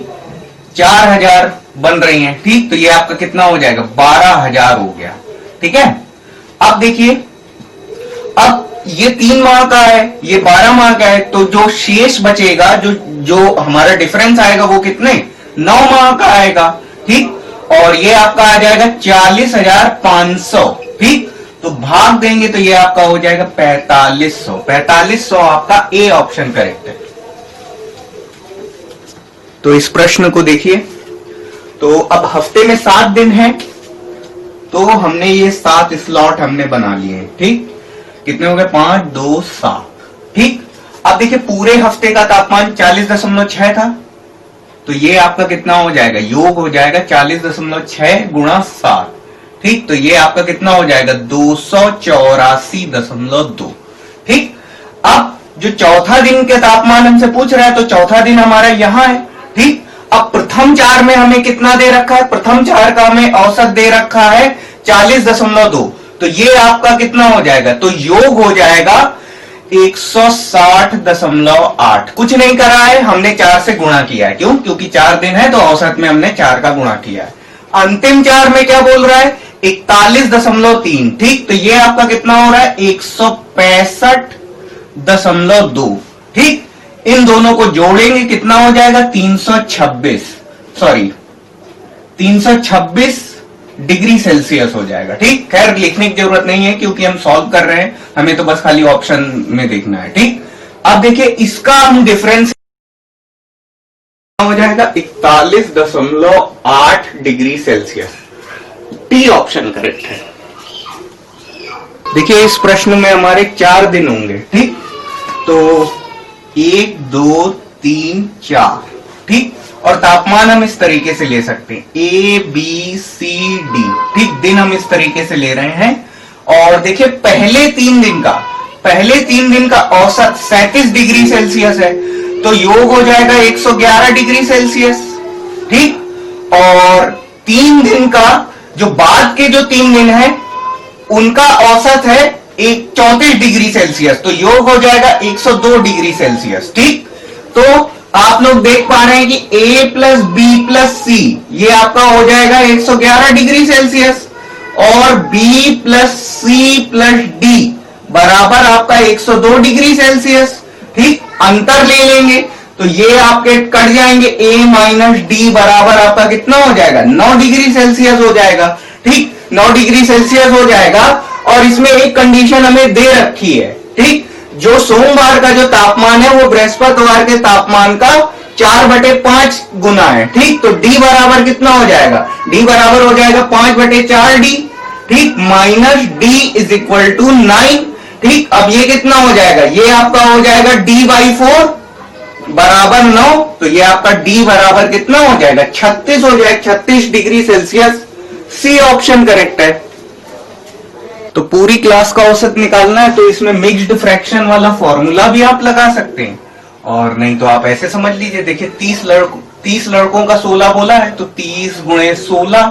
4000 बन रही हैं, ठीक। तो ये आपका कितना हो जाएगा 12,000 हो गया, ठीक है। अब देखिए अब ये 3 माह का है, ये 12 माह का है, तो जो शेष बचेगा, जो हमारा डिफरेंस आएगा वो कितने 9 माह का आएगा, ठीक। और ये आपका आ जाएगा 40,500, ठीक। तो भाग देंगे तो ये आपका हो जाएगा 4500 आपका ए ऑप्शन करेक्ट है। तो इस प्रश्न को देखिए, तो अब हफ्ते में 7 दिन है, तो हमने ये 7 स्लॉट हमने बना लिए, ठीक। कितने हो गए 5 2 7, ठीक। अब देखिए पूरे हफ्ते का तापमान 40.6 था, तो ये आपका कितना हो जाएगा, योग हो जाएगा 40.6 गुणा 7, ठीक। तो ये आपका कितना हो जाएगा 284.2, ठीक। अब जो चौथा दिन के तापमान हमसे पूछ रहा है, तो चौथा दिन हमारा यहां है, ठीक। अब प्रथम 4 में हमें कितना दे रखा है, प्रथम 4 का हमें औसत दे रखा है 40.2, तो ये आपका कितना हो जाएगा, तो योग हो जाएगा 160.8। कुछ नहीं करा है, हमने 4 से गुणा किया है, क्यों, क्योंकि 4 दिन है तो औसत में हमने 4 का गुणा किया है। अंतिम 4 में क्या बोल रहा है 41.3, ठीक। तो ये आपका कितना हो रहा है 165.2, ठीक। इन दोनों को जोड़ेंगे कितना हो जाएगा 326 डिग्री सेल्सियस हो जाएगा, ठीक। खैर लिखने की जरूरत नहीं है क्योंकि हम सॉल्व कर रहे हैं, हमें तो बस खाली ऑप्शन में देखना है, ठीक। अब देखिए इसका हम डिफरेंस हो जाएगा 41.8 degree Celsius, T option correct है। देखिए इस प्रश्न में हमारे 4 दिन होंगे, ठीक। तो 1 2 3 4, ठीक। और तापमान हम इस तरीके से ले सकते हैं A B C D, ठीक। दिन हम इस तरीके से ले रहे हैं, और देखिए पहले 3 दिन का औसत 37 डिग्री सेल्सियस है, तो योग हो जाएगा 111 डिग्री सेल्सियस, ठीक। और 3 दिन का जो बाद के जो 3 दिन है उनका औसत है 34 डिग्री सेल्सियस, तो योग हो जाएगा 102 डिग्री सेल्सियस, ठीक। तो आप लोग देख पा रहे हैं कि A plus B plus C ये आपका हो जाएगा 111 डिग्री सेल्सियस, और B plus C plus D बराबर आपका 102 डिग्री सेल्सियस, ठीक। अंतर ले लेंगे तो ये आपके कट जाएंगे, A माइनस D बराबर आपका कितना हो जाएगा 9 डिग्री सेल्सियस हो जाएगा, ठीक, 9 डिग्री सेल्सियस हो जाएगा। और इसमें एक कंडीशन हमें दे रखी है, ठीक, जो सोमवार का जो तापमान है वो बृहस्पतिवार के तापमान का 4/5 गुना है, ठीक। तो डी बराबर कितना हो जाएगा, डी बराबर हो जाएगा 5/4 डी, ठीक, minus D is equal to 9, ठीक। अब ये कितना हो जाएगा, ये आपका हो जाएगा d/4 बराबर 9, तो ये आपका d बराबर कितना हो जाएगा, 36 हो जाएगा, 36 degree Celsius. C option correct है। तो पूरी क्लास का औसत निकालना है तो इसमें मिक्स्ड फ्रैक्शन वाला फॉर्मूला भी आप लगा सकते हैं, और नहीं तो आप ऐसे समझ लीजिए। देखिए 30 लड़कों का 16 बोला है तो 30 गुणे 16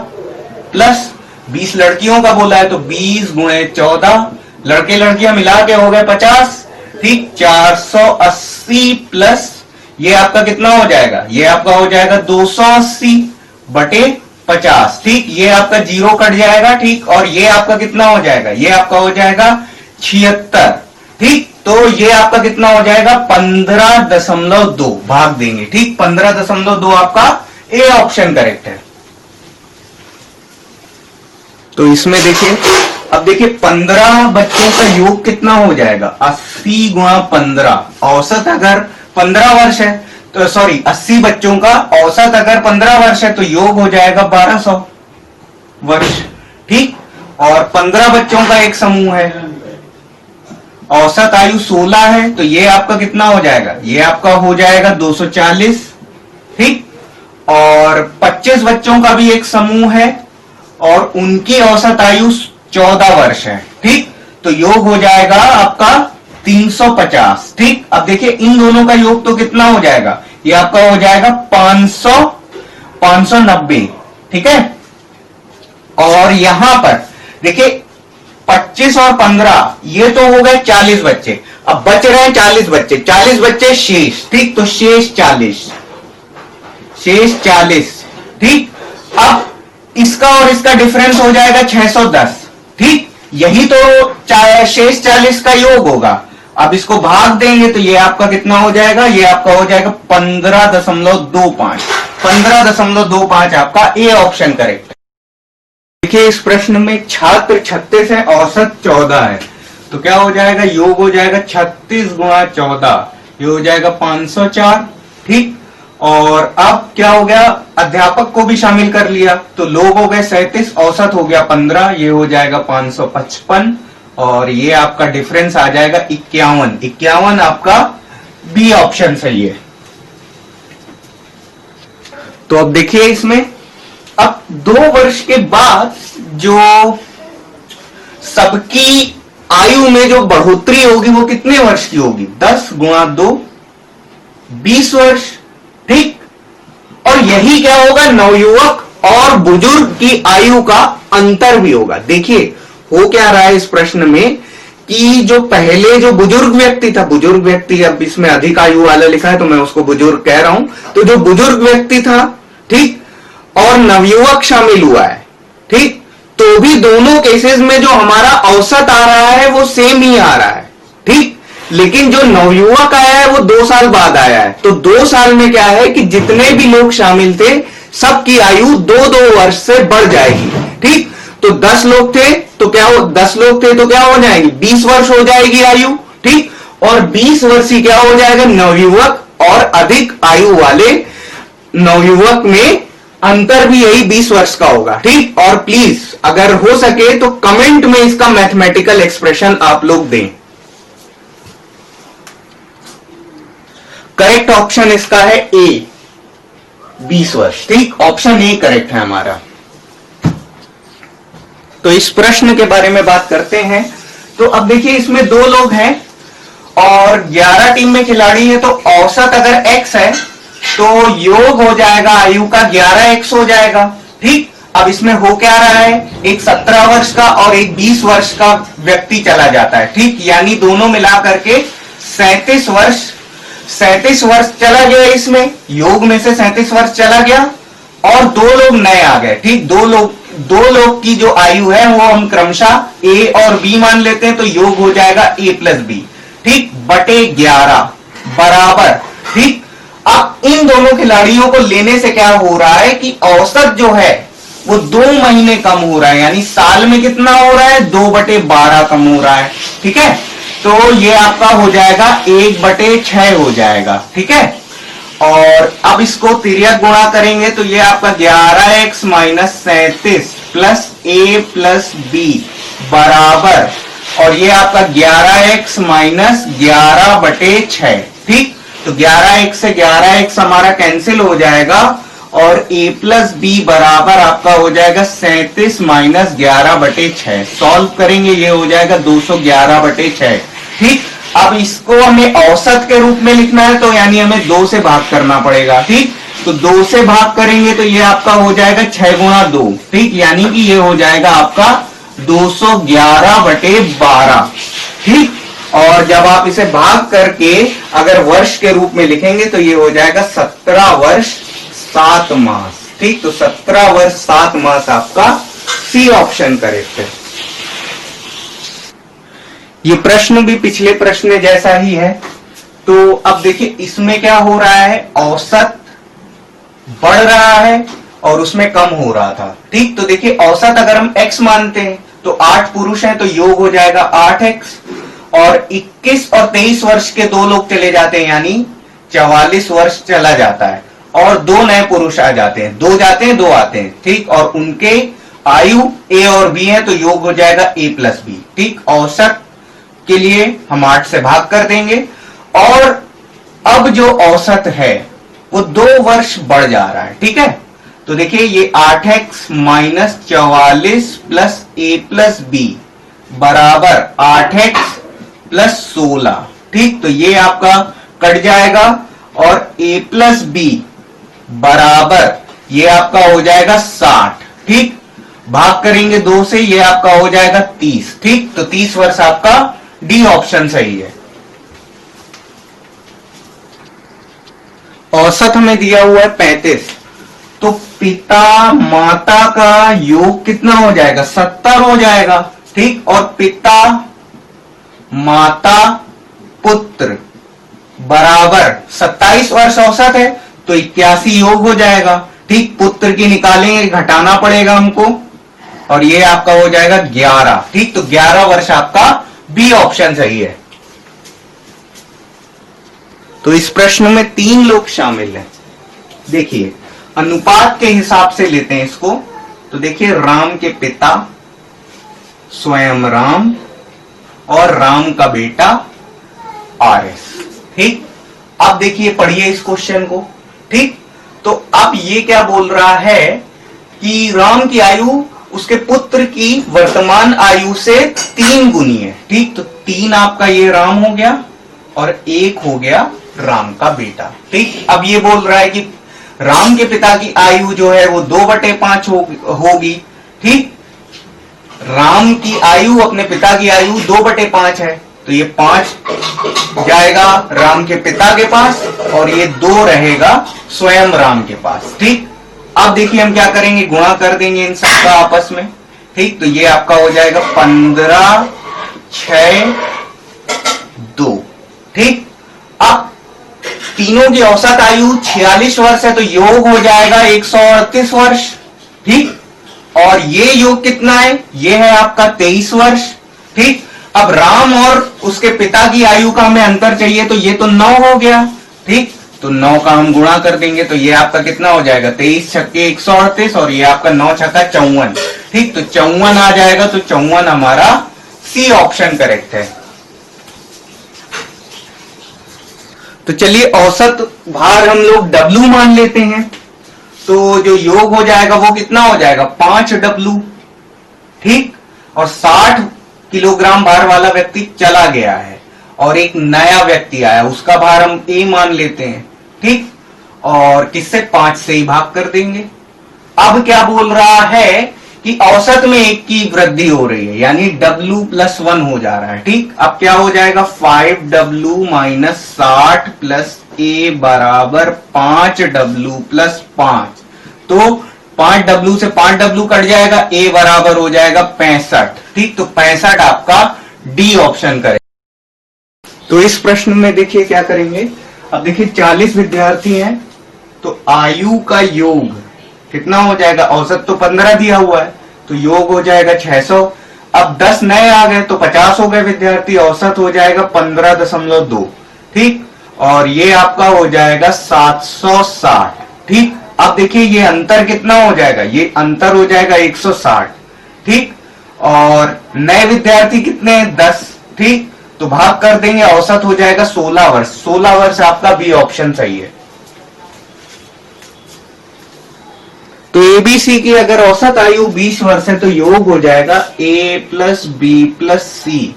प्लस 20 लड़कियों का बोला है तो 20 गुणे 14, लड़के लड़कियां मिला के हो गए 50, ठीक, 480 प्लस ये आपका कितना हो जाएगा, ये आपका हो जाएगा 280/50, ठीक। ये आपका 0 कट जाएगा, ठीक, और ये आपका कितना हो जाएगा, ये आपका हो जाएगा 76, ठीक। तो ये आपका कितना हो जाएगा 15.2 भाग देंगे, ठीक, 15.2 आपका ए ऑप्शन करेक्ट है। तो इसमें देखिए, अब देखिए 15 बच्चों का योग कितना हो जाएगा, 80 गुणा 15, औसत अगर 15 वर्ष है तो सॉरी 80 बच्चों का औसत अगर 15 वर्ष है तो योग हो जाएगा 1200 वर्ष, ठीक। और 15 बच्चों का एक समूह है, औसत आयु 16 है तो ये आपका कितना हो जाएगा, ये आपका हो जाएगा 240, ठीक। और 25 बच्चों का भी एक समूह है और उनकी औसत आयु 14 वर्ष है, ठीक। तो योग हो जाएगा आपका 350, ठीक। अब देखिए इन दोनों का योग तो कितना हो जाएगा, ये आपका हो जाएगा 590, ठीक है। और यहां पर देखिए 25 और 15 ये तो हो गए 40 बच्चे, अब बच रहे हैं 40 बच्चे, 40 बच्चे शेष, ठीक। तो शेष 40, ठीक। अब इसका और इसका डिफरेंस हो जाएगा 610, ठीक। यही तो शेष 40 का योग होगा। अब इसको भाग देंगे तो ये आपका कितना हो जाएगा, ये आपका हो जाएगा 15.25 आपका ए ऑप्शन करेक्ट है। देखिए इस प्रश्न में छात्र 36 है, औसत 14 है, तो क्या हो जाएगा, योग हो जाएगा 36 गुणा 14, ये हो जाएगा 504, ठीक। और अब क्या हो गया, अध्यापक को भी शामिल कर लिया तो लोग हो गए 37, औसत हो गया 15, ये हो जाएगा 555, और ये आपका डिफरेंस आ जाएगा 51 आपका बी ऑप्शन सही है। तो अब देखिए इसमें अब 2 वर्ष के बाद जो सबकी आयु में जो बढ़ोतरी होगी वो कितने वर्ष की होगी, 10 गुणा 2 20 वर्ष, ठीक। और यही क्या होगा, नवयुवक और बुजुर्ग की आयु का अंतर भी होगा। देखिए हो क्या रहा है इस प्रश्न में कि जो पहले जो बुजुर्ग व्यक्ति था, बुजुर्ग व्यक्ति अब इसमें अधिक आयु वाला लिखा है तो मैं उसको बुजुर्ग कह रहा हूं, तो जो बुजुर्ग व्यक्ति था, ठीक, और नवयुवक शामिल हुआ है, ठीक, तो भी दोनों केसेस में जो हमारा औसत आ रहा है वो सेम ही आ रहा है, ठीक। लेकिन जो नवयुवक आया है वो 2 साल बाद आया है, तो 2 साल में क्या है कि जितने भी लोग शामिल थे सबकी आयु 2-2 वर्ष से बढ़ जाएगी, ठीक। तो 10 लोग थे तो क्या हो, 10 लोग थे तो क्या हो जाएगी, 20 वर्ष हो जाएगी आयु, ठीक। और 20 वर्ष ही क्या हो जाएगा, नवयुवक और अधिक आयु वाले नवयुवक में अंतर भी यही 20 वर्ष का होगा, ठीक। और प्लीज अगर हो सके तो कमेंट में इसका मैथमेटिकल एक्सप्रेशन आप लोग दें। करेक्ट ऑप्शन इसका है ए, 20 वर्ष, ठीक। ऑप्शन ए करेक्ट है हमारा। तो इस प्रश्न के बारे में बात करते हैं। तो अब देखिए इसमें 2 लोग हैं और 11 टीम में खिलाड़ी है, तो औसत अगर x है तो योग हो जाएगा आयु का 11x हो जाएगा, ठीक। अब इसमें हो क्या रहा है, एक 17 वर्ष का और एक 20 वर्ष का व्यक्ति चला जाता है, ठीक। यानी दोनों मिला करके 37 वर्ष चला गया, इसमें योग में से 37 वर्ष चला गया और 2 लोग नए आ गए, ठीक। 2 लोग की जो आयु है वो हम क्रमशः ए और बी मान लेते हैं, तो योग हो जाएगा a प्लस बी, ठीक, बटे 11 बराबर, ठीक। अब इन दोनों खिलाड़ियों को लेने से क्या हो रहा है कि औसत जो है वो 2 महीने कम हो रहा है, यानी साल में कितना हो रहा है, 2/12 कम हो रहा है। ठीक है, तो ये आपका हो जाएगा 1/6 हो जाएगा। ठीक है, और अब इसको तिर्यक गुणा करेंगे तो ये आपका 11x minus 37 plus a plus B बराबर, और ये आपका 11x माइनस 11/6। ठीक, तो 11x से 11x हमारा कैंसिल हो जाएगा, और a प्लस बी बराबर आपका हो जाएगा 37 माइनस 11/6। सॉल्व करेंगे, ये हो जाएगा 211/6। ठीक, अब इसको हमें औसत के रूप में लिखना है, तो यानी हमें 2 से भाग करना पड़ेगा। ठीक, तो 2 से भाग करेंगे तो ये आपका हो जाएगा 6 गुणा 2। ठीक, यानी कि ये हो जाएगा आपका 211/12। ठीक, और जब आप इसे भाग करके अगर वर्ष के रूप में लिखेंगे तो ये हो जाएगा 17 वर्ष 7 मास। ठीक, तो 17 वर्ष 7 मास आपका सी ऑप्शन करेक्ट है। ये प्रश्न भी पिछले प्रश्न जैसा ही है। तो अब देखिए इसमें क्या हो रहा है, औसत बढ़ रहा है और उसमें कम हो रहा था। ठीक, तो देखिए औसत अगर हम x मानते हैं तो 8 पुरुष हैं, तो योग हो जाएगा 8x, और 21 और 23 वर्ष के 2 लोग चले जाते हैं, यानी 44 वर्ष चला जाता है, और 2 नए पुरुष आ जाते हैं, 2 जाते हैं 2 आते हैं। ठीक, और उनके आयु a और b है, तो योग हो जाएगा a प्लस बी। ठीक, औसत के लिए हम 8 से भाग कर देंगे, और अब जो औसत है वो 2 वर्ष बढ़ जा रहा है। ठीक है, तो देखिए ये 8x minus 44 plus a plus B बराबर 8x प्लस 16। ठीक, तो ये आपका कट जाएगा, और a प्लस बी बराबर ये आपका हो जाएगा 60। ठीक, भाग करेंगे 2 से, ये आपका हो जाएगा 30। ठीक, तो 30 वर्ष आपका डी ऑप्शन सही है। औसत हमें दिया हुआ है 35, तो पिता माता का योग कितना हो जाएगा, 70 हो जाएगा। ठीक, और पिता माता पुत्र बराबर 27 वर्ष औसत है, तो 81 योग हो जाएगा। ठीक, पुत्र की निकालेंगे, घटाना पड़ेगा हमको, और ये आपका हो जाएगा 11। ठीक, तो 11 वर्ष आपका बी ऑप्शन सही है। तो इस प्रश्न में 3 लोग शामिल हैं। देखिए अनुपात के हिसाब से लेते हैं इसको, तो देखिए राम के पिता स्वयं राम और राम का बेटा आरएस। ठीक, अब देखिए पढ़िए इस क्वेश्चन को। ठीक, तो अब ये क्या बोल रहा है कि राम की आयु उसके पुत्र की वर्तमान आयु से 3 गुनी है। ठीक, तो 3 आपका ये राम हो गया, और 1 हो गया राम का बेटा। ठीक, अब ये बोल रहा है कि राम के पिता की आयु जो है वो 2/5 होगी। ठीक, राम की आयु अपने पिता की आयु 2/5 है, तो ये 5 जाएगा राम के पिता के पास, और ये 2 रहेगा स्वयं राम के पास। ठीक, अब देखिए हम क्या करेंगे, गुणा कर देंगे इन सबका आपस में। ठीक, तो ये आपका हो जाएगा 15 6 2। ठीक, अब तीनों की औसत आयु 46 वर्ष है, तो योग हो जाएगा 138 वर्ष। ठीक, और ये योग कितना है, ये है आपका 23 वर्ष। ठीक, अब राम और उसके पिता की आयु का हमें अंतर चाहिए, तो ये तो 9 हो गया। ठीक, तो 9 का हम गुणा कर देंगे, तो ये आपका कितना हो जाएगा, 23 छक्के 138, और ये आपका 9 छक्का 54। ठीक, तो 54 आ जाएगा, तो 54 हमारा सी ऑप्शन करेक्ट है। तो चलिए औसत भार हम लोग W मान लेते हैं, तो जो योग हो जाएगा वो कितना हो जाएगा, 5W। ठीक, और 60 किलोग्राम भार वाला व्यक्ति चला गया है, और एक नया व्यक्ति आया, उसका भार हम A मान लेते हैं। ठीक, और किससे, 5 से ही भाग कर देंगे। अब क्या बोल रहा है कि औसत में 1 की वृद्धि हो रही है, यानी W + 1 हो जा रहा है। ठीक, अब क्या हो जाएगा, 5W - 60 + A बराबर 5W + 5। तो 5W से 5W कट जाएगा, A बराबर हो जाएगा 65। ठीक, तो 65 आपका डी ऑप्शन करें। तो इस प्रश्न में देखिए क्या करेंगे, अब देखिए 40 विद्यार्थी हैं, तो आयु का योग कितना हो जाएगा, औसत तो 15 दिया हुआ है तो योग हो जाएगा 600। अब 10 नए आ गए तो 50 हो गए विद्यार्थी, औसत हो जाएगा 15.2। ठीक, और ये आपका हो जाएगा 760। ठीक, अब देखिए ये अंतर कितना हो जाएगा, ये अंतर हो जाएगा 160। ठीक, और नए विद्यार्थी कितने हैं, 10। ठीक, तो भाग कर देंगे, औसत हो जाएगा 16 वर्ष। 16 वर्ष आपका बी ऑप्शन सही है। तो एबीसी की अगर औसत आयु 20 वर्ष है तो योग हो जाएगा ए प्लस बी प्लस सी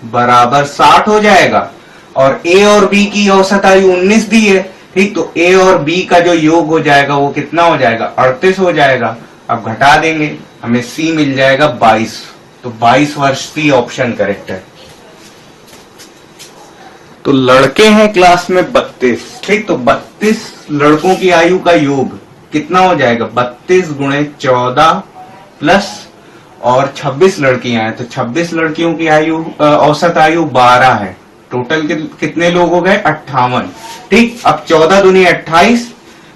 बराबर 60 हो जाएगा। और ए और बी की औसत आयु 19 दी है। ठीक, तो ए और बी का जो योग हो जाएगा वो कितना हो जाएगा, 38 हो जाएगा। अब घटा देंगे, हमें सी मिल जाएगा 22। तो 22 वर्ष सी ऑप्शन करेक्ट है। तो लड़के हैं क्लास में 32। ठीक, तो 32 लड़कों की आयु का योग कितना हो जाएगा, 32 गुणे 14 प्लस और 26 लड़कियां हैं तो 26 लड़कियों की आयु औसत आयु 12 है। टोटल कितने लोग हो गए, 58। ठीक, अब 14 दूनी 28,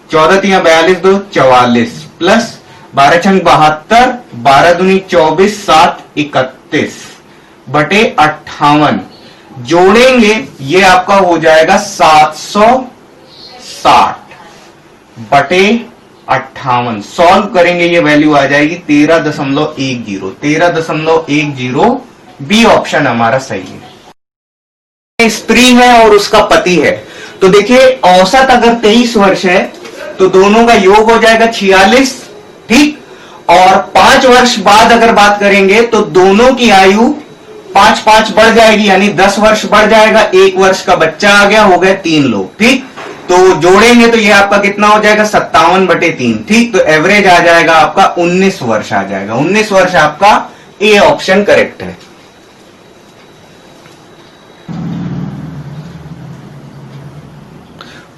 14 तिया 42, 2 44 प्लस 12 छंग 72, 12 दूनी 24, 7 31 बटे 58 जोड़ेंगे, ये आपका हो जाएगा 760 बटे 58। सॉल्व करेंगे, ये वैल्यू आ जाएगी 13.10। 13.10 बी ऑप्शन हमारा सही है। स्त्री है और उसका पति है, तो देखिए औसत अगर 23 वर्ष है तो दोनों का योग हो जाएगा 46। ठीक, और 5 वर्ष बाद अगर बात करेंगे तो दोनों की आयु 5-5 बढ़ जाएगी, यानी 10 वर्ष बढ़ जाएगा। 1 वर्ष का बच्चा आ गया, हो गए 3 लोग। ठीक, तो जोड़ेंगे तो ये आपका कितना हो जाएगा, 57/3। ठीक, तो एवरेज आ जाएगा आपका 19 वर्ष आ जाएगा। 19 वर्ष आपका ए ऑप्शन करेक्ट है।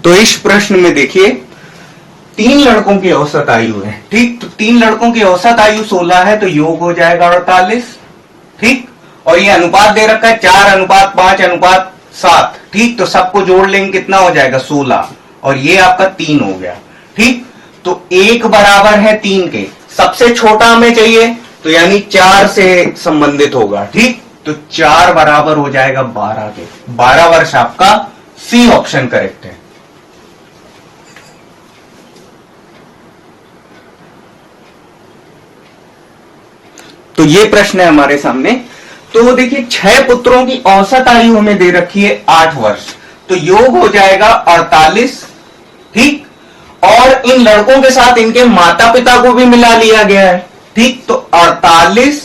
तो इस प्रश्न में देखिए 3 लड़कों की औसत आयु है। ठीक, तो 3 लड़कों की औसत आयु 16 है तो योग हो जाएगा 48। ठीक, और ये अनुपात दे रखा है 4:5:7। ठीक, तो सबको जोड़ लेंगे कितना हो जाएगा, 16, और ये आपका 3 हो गया। ठीक, तो 1 बराबर है 3 के, सबसे छोटा हमें चाहिए तो यानी 4 से संबंधित होगा। ठीक, तो 4 बराबर हो जाएगा 12 के। 12 वर्ष आपका सी ऑप्शन करेक्ट है। तो ये प्रश्न है हमारे सामने। तो देखिए 6 पुत्रों की औसत आयु हमें दे रखी है 8 वर्ष, तो योग हो जाएगा 48। ठीक, और इन लड़कों के साथ इनके माता पिता को भी मिला लिया गया है। ठीक, तो 48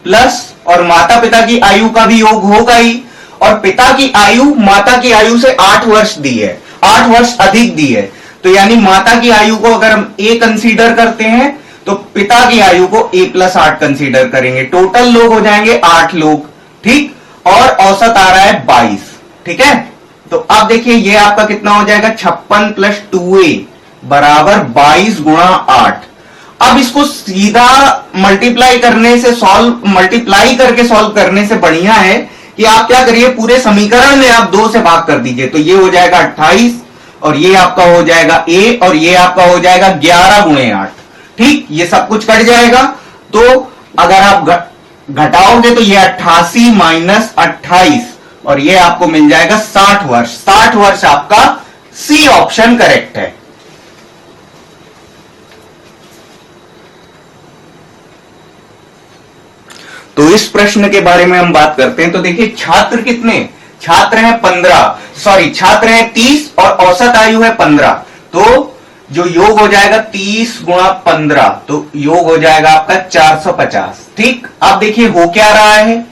प्लस और माता पिता की आयु का भी योग होगा ही, और पिता की आयु माता की आयु से 8 वर्ष दी है, 8 वर्ष अधिक दी है, तो यानी माता की आयु को अगर हम ए कंसीडर करते हैं तो पिता की आयु को a+8 कंसीडर करेंगे। टोटल लोग हो जाएंगे 8 लोग। ठीक, और औसत आ रहा है 22। ठीक है, तो अब देखिए ये आपका कितना हो जाएगा, 56 + 2a बराबर 22 गुणा 8। अब इसको सीधा मल्टीप्लाई करके सॉल्व करने से बढ़िया है कि आप क्या करिए, पूरे समीकरण में आप 2 से भाग कर दीजिए, तो ये हो जाएगा 28 और ये आपका हो जाएगा a और ये आपका हो जाएगा 11 गुणे 8। ठीक, ये सब कुछ कट जाएगा, तो अगर आप घटाओगे तो ये 88 - 28 और ये आपको मिल जाएगा 60 वर्ष। 60 वर्ष आपका सी ऑप्शन करेक्ट है। तो इस प्रश्न के बारे में हम बात करते हैं। तो देखिए छात्र कितने, छात्र हैं छात्र हैं 30 और औसत आयु है 15, तो जो योग हो जाएगा 30 × 15, तो योग हो जाएगा आपका 450। ठीक, अब देखिए हो क्या रहा है,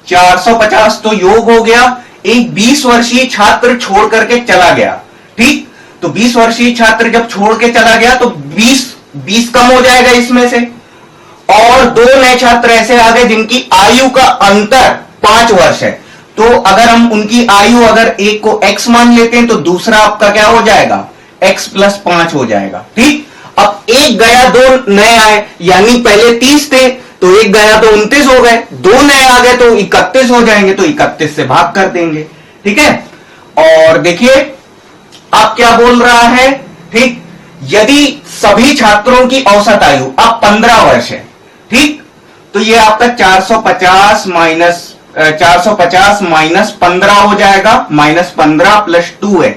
450 तो योग हो गया, एक 20 वर्षीय छात्र छोड़ करके चला गया। ठीक, तो 20 वर्षीय छात्र जब छोड़ के चला गया तो 20 कम हो जाएगा इसमें से, और 2 नए छात्र ऐसे आ गए जिनकी आयु का अंतर 5 वर्ष है। तो अगर हम उनकी आयु अगर एक को x मान लेते हैं तो दूसरा आपका क्या हो जाएगा, x + 5 हो जाएगा। ठीक, अब एक गया 2 नए आए, यानी पहले 30 थे तो एक गया तो 29 हो गए, 2 नए आ गए तो 31 हो जाएंगे, तो 31 से भाग कर देंगे। ठीक है, और देखिए अब क्या बोल रहा है, ठीक, यदि सभी छात्रों की औसत आयु अब 15 वर्ष है, ठीक, तो ये आपका 450 माइनस 15 हो जाएगा, -15 प्लस 2x,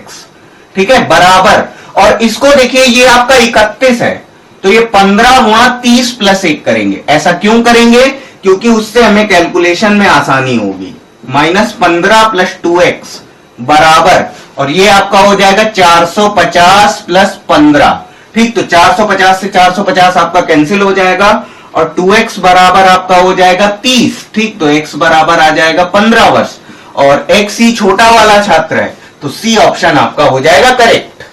ठीक है, बराबर। और इसको देखिए ये आपका 31 है, तो ये 15 गुणा 30 प्लस 1 करेंगे। ऐसा क्यों करेंगे? क्योंकि उससे हमें कैलकुलेशन में आसानी होगी। -15 प्लस 2x बराबर, और ये आपका हो जाएगा 450 प्लस 15, ठीक। तो 450 से 450 आपका कैंसिल हो जाएगा, और 2x बराबर आपका हो जाएगा 30, ठीक। तो x बराबर आ जाएगा 15 वर्ष, और x ही छोटा वाला छात्र है, तो सी ऑप्शन आपका हो जाएगा करेक्ट।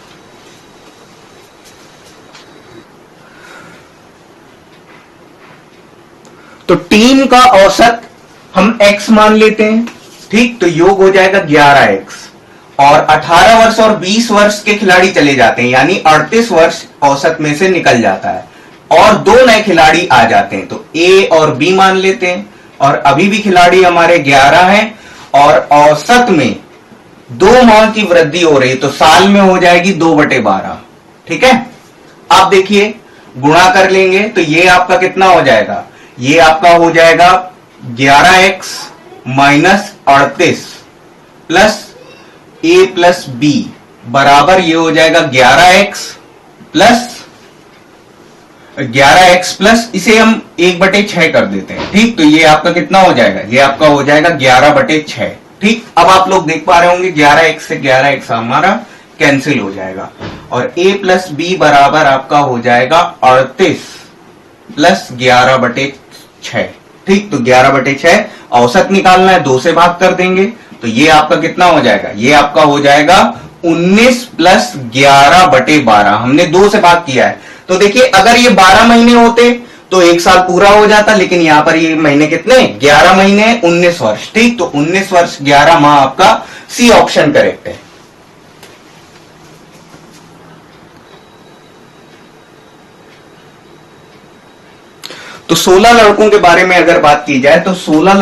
तो टीम का औसत हम x मान लेते हैं, ठीक। तो योग हो जाएगा 11x, और 18 वर्ष और 20 वर्ष के खिलाड़ी चले जाते हैं, यानी 38 वर्ष औसत में से निकल जाता है, और 2 नए खिलाड़ी आ जाते हैं, तो A और B मान लेते हैं। और अभी भी खिलाड़ी हमारे 11 हैं, और औसत में 2 माह की वृद्धि हो रही है, तो साल में हो जाएगी 2/12, ठीक है। आप देखिए गुणा कर लेंगे तो ये आपका कितना हो जाएगा, ये आपका हो जाएगा 11x minus 38 plus A plus B बराबर ये हो जाएगा 11x प्लस इसे हम 1/6 कर देते हैं, ठीक। तो ये आपका कितना हो जाएगा, ये आपका हो जाएगा 11/6, ठीक। अब आप लोग देख पा रहे होंगे 11x से 11x हमारा कैंसिल हो जाएगा, और A प्लस B बराबर आपका हो जाएगा 38 प्लस 11/6, ठीक। तो 11/6 औसत निकालना है, 2 से भाग कर देंगे, तो ये आपका कितना हो जाएगा, ये आपका हो जाएगा 19 प्लस 11/12, हमने 2 से भाग किया है। तो देखिए अगर ये 12 महीने होते तो 1 साल पूरा हो जाता, लेकिन यहां पर ये महीने कितने, 11 महीने, 19 वर्ष, ठीक। तो 19 वर्ष 11 माह आपका सी ऑप्शन करेक्ट है। तो 16 लड़कों के बारे में अगर बात की जाए तो 16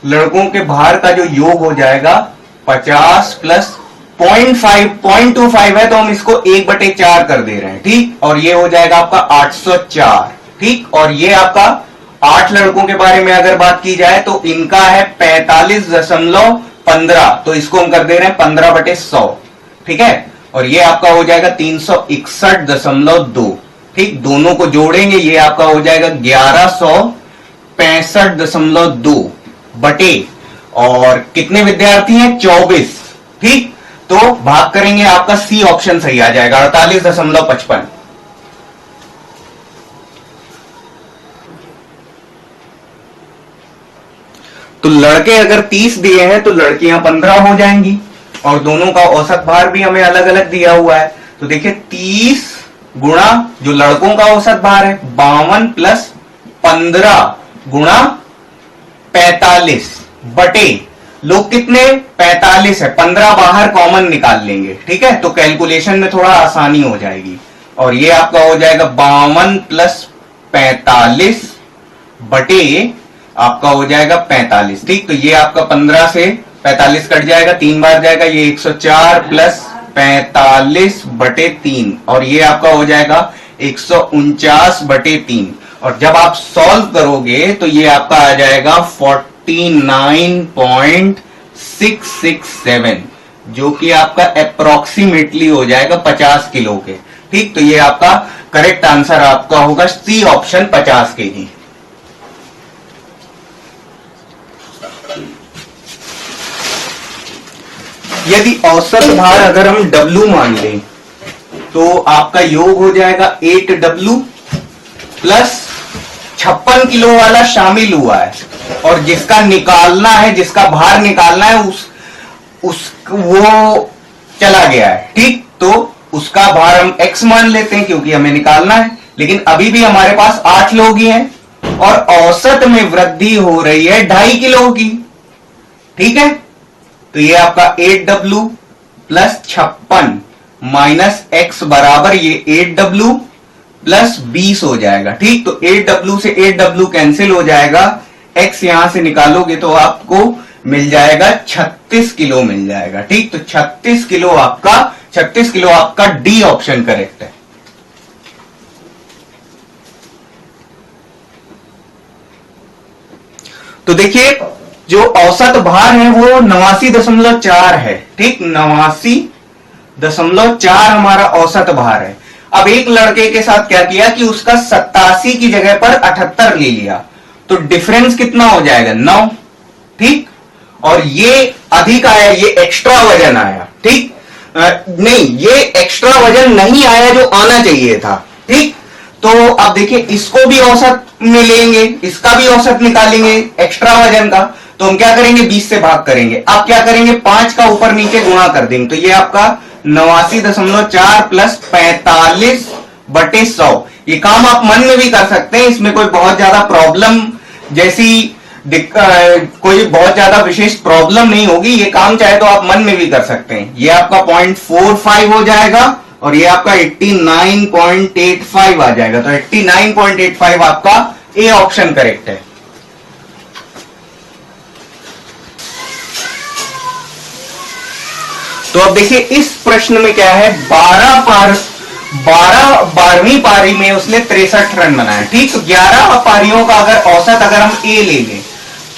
लड़कों के भार का जो योग हो जाएगा 50 प्लस 0.25 है, तो हम इसको 1/4 कर दे रहे हैं, ठीक। और ये हो जाएगा आपका 804, ठीक। और ये आपका 8 लड़कों के बारे में अगर बात की जाए तो इनका है 45.15, तो इसको हम कर दे रहे हैं 15/100, ठीक है। और ये आपका हो जाएगा 361.2, ठीक। दोनों को जोड़ेंगे ये आपका हो जाएगा 1165.2 बटे, और कितने विद्यार्थी हैं, 24, ठीक। तो भाग करेंगे आपका सी ऑप्शन सही आ जाएगा 48.55। तो लड़के अगर 30 दिए हैं तो लड़कियां 15 हो जाएंगी, और दोनों का औसत भार भी हमें अलग अलग दिया हुआ है। तो देखिए 30 गुणा जो लड़कों का औसत भार है 52 प्लस 15 गुणा 45 बटे, लोग कितने, 45 है, 15 बाहर कॉमन निकाल लेंगे, ठीक है। तो कैलकुलेशन में थोड़ा आसानी हो जाएगी, और ये आपका हो जाएगा 52 प्लस 45 बटे आपका हो जाएगा 45, ठीक। तो ये आपका 15 से 45 कट जाएगा, 3 बार जाएगा, ये 104 प्लस 45/3, और ये आपका हो जाएगा 149/3। और जब आप सॉल्व करोगे तो ये आपका आ जाएगा 49.667, जो कि आपका अप्रोक्सीमेटली हो जाएगा 50 किलो के, ठीक। तो ये आपका करेक्ट आंसर आपका होगा सी ऑप्शन 50 kg। यदि औसत भार अगर हम W मान लें तो आपका योग हो जाएगा 8W प्लस 56 किलो वाला शामिल हुआ है, और जिसका निकालना है, जिसका भार निकालना है वो चला गया है, ठीक। तो उसका भार हम x मान लेते हैं क्योंकि हमें निकालना है, लेकिन अभी भी हमारे पास 8 लोग ही हैं, और औसत में वृद्धि हो रही है 2.5 किलो की, ठीक है। तो ये आपका 8W प्लस 56 माइनस x बराबर ये 8W प्लस 20 हो जाएगा, ठीक। तो 8W से 8W कैंसिल हो जाएगा, x यहां से निकालोगे तो आपको मिल जाएगा 36 किलो मिल जाएगा, ठीक। तो 36 किलो आपका 36 किलो आपका डी ऑप्शन करेक्ट है। तो देखिए जो औसत भार है वो 89.4 है, ठीक, 89.4 हमारा औसत भार है। अब एक लड़के के साथ क्या किया कि उसका 87 की जगह पर 78 ले लिया, तो डिफरेंस कितना हो जाएगा 9, ठीक, और ये अधिक आया, ये एक्स्ट्रा वजन आया, ठीक, नहीं ये एक्स्ट्रा वजन नहीं आया जो आना चाहिए था, ठीक। तो अब देखिए इसको भी औसत में लेंगे, इसका भी औसत निकालेंगे एक्स्ट्रा वजन का, तो हम क्या करेंगे 20 से भाग करेंगे। अब क्या करेंगे 5 का ऊपर नीचे गुणा कर देंगे, तो ये आपका 89.4 प्लस 45/100। ये काम आप मन में भी कर सकते हैं, इसमें कोई बहुत ज्यादा प्रॉब्लम जैसी कोई बहुत ज्यादा विशेष प्रॉब्लम नहीं होगी। ये काम चाहे तो आप मन में भी कर सकते हैं। ये आपका 0.45 हो जाएगा और ये आपका 89.85 आ जाएगा, तो 89.85 आपका ए ऑप्शन करेक्ट है। तो अब देखिए इस प्रश्न में क्या है, 12वीं पारी में उसने 63 रन बनाए, ठीक। तो 11 पारियों का अगर औसत अगर हम ए ले लें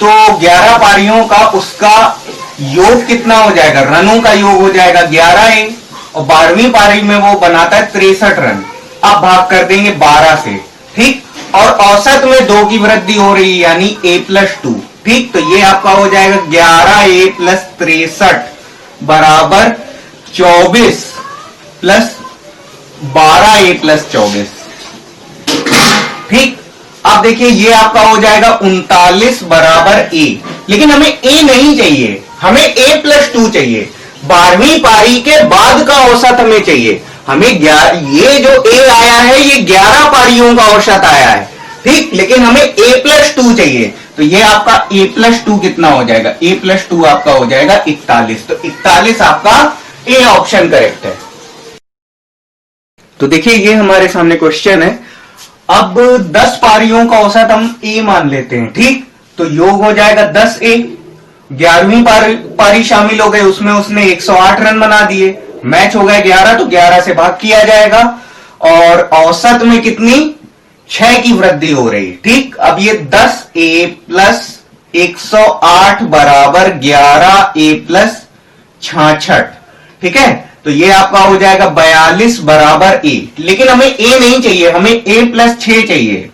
तो 11 पारियों का उसका योग कितना हो जाएगा, रनों का योग हो जाएगा 11A, और 12वीं पारी में वो बनाता है 63 रन। अब भाग कर देंगे 12 से, ठीक, और औसत में 2 की वृद्धि हो रही है यानी A+2, ठीक। तो ये आपका हो जाएगा 11A + 63 बराबर 24 प्लस 12A + 24, ठीक। अब देखिए ये आपका हो जाएगा 39 बराबर A, लेकिन हमें A नहीं चाहिए, हमें A+2 चाहिए। 12वीं पारी के बाद का औसत हमें चाहिए, हमें ये जो A आया है ये 11 पारियों का औसत आया है, ठीक, लेकिन हमें A+2 चाहिए। तो ये आपका A+2 कितना हो जाएगा, A+2 आपका हो जाएगा 41, तो 41 आपका ए ऑप्शन करेक्ट है। तो देखिए ये हमारे सामने क्वेश्चन है। अब 10 पारियों का औसत हम ए मान लेते हैं, ठीक, तो योग हो जाएगा 10A। 11वीं पारी शामिल हो गए, उसमें उसने 108 रन बना दिए, मैच हो गए 11, तो 11 से भाग किया जाएगा, और औसत में कितनी 6 की वृद्धि हो रही, ठीक। अब ये 10A + 108 बराबर 11A + 66, ठीक है। तो ये आपका हो जाएगा 42 बराबर A, लेकिन हमें A नहीं चाहिए, हमें A+6 चाहिए,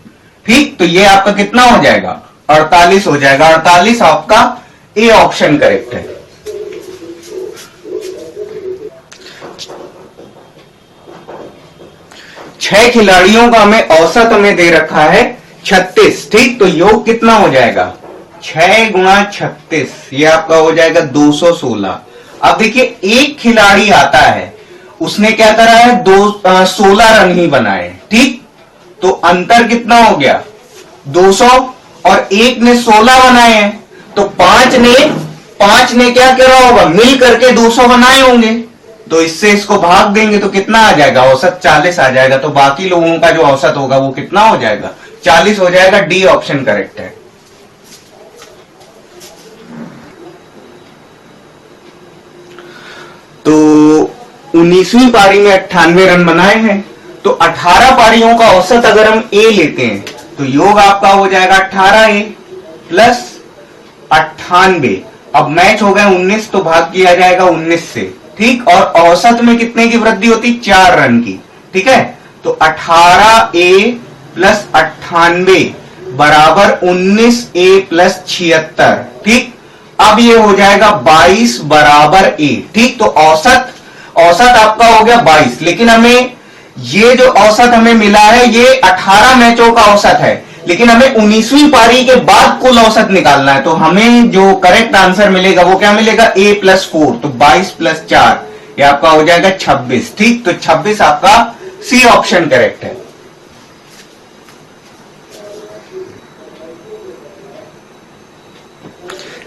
ठीक। तो ये आपका कितना हो जाएगा 48 हो जाएगा, 48 आपका ए ऑप्शन करेक्ट है। छह खिलाड़ियों का हमें औसत हमें दे रखा है 36, ठीक। तो योग कितना हो जाएगा 6 × 36, ये आपका हो जाएगा 216। अब देखिए एक खिलाड़ी आता है, उसने क्या करा है 16 रन ही बनाए, ठीक। तो अंतर कितना हो गया 200, और एक ने 16 बनाए हैं, तो 5 ने क्या करा होगा मिल करके 200 बनाए होंगे, तो इससे इसको भाग देंगे तो कितना आ जाएगा औसत 40 आ जाएगा। तो बाकी लोगों का जो औसत होगा वो कितना हो जाएगा 40 हो जाएगा, डी ऑप्शन करेक्ट है। तो 19वीं पारी में 98 रन बनाए हैं, तो 18 पारियों का औसत अगर हम ए लेते हैं तो योग आपका हो जाएगा 18A + 98। अब मैच हो गए 19, तो भाग किया जाएगा 19 से, ठीक। और औसत में कितने की वृद्धि होती 4 रन की, ठीक है। तो 18A + 98 बराबर 19A + 76, ठीक। अब ये हो जाएगा 22 बराबर A, ठीक। तो औसत आपका हो गया 22, लेकिन हमें ये जो औसत हमें मिला है ये 18 मैचों का औसत है, लेकिन हमें 19वीं पारी के बाद कुल औसत निकालना है। तो हमें जो करेक्ट आंसर मिलेगा वो क्या मिलेगा A+4, तो 22 + 4 ये आपका हो जाएगा 26, ठीक। तो 26 आपका सी ऑप्शन करेक्ट है।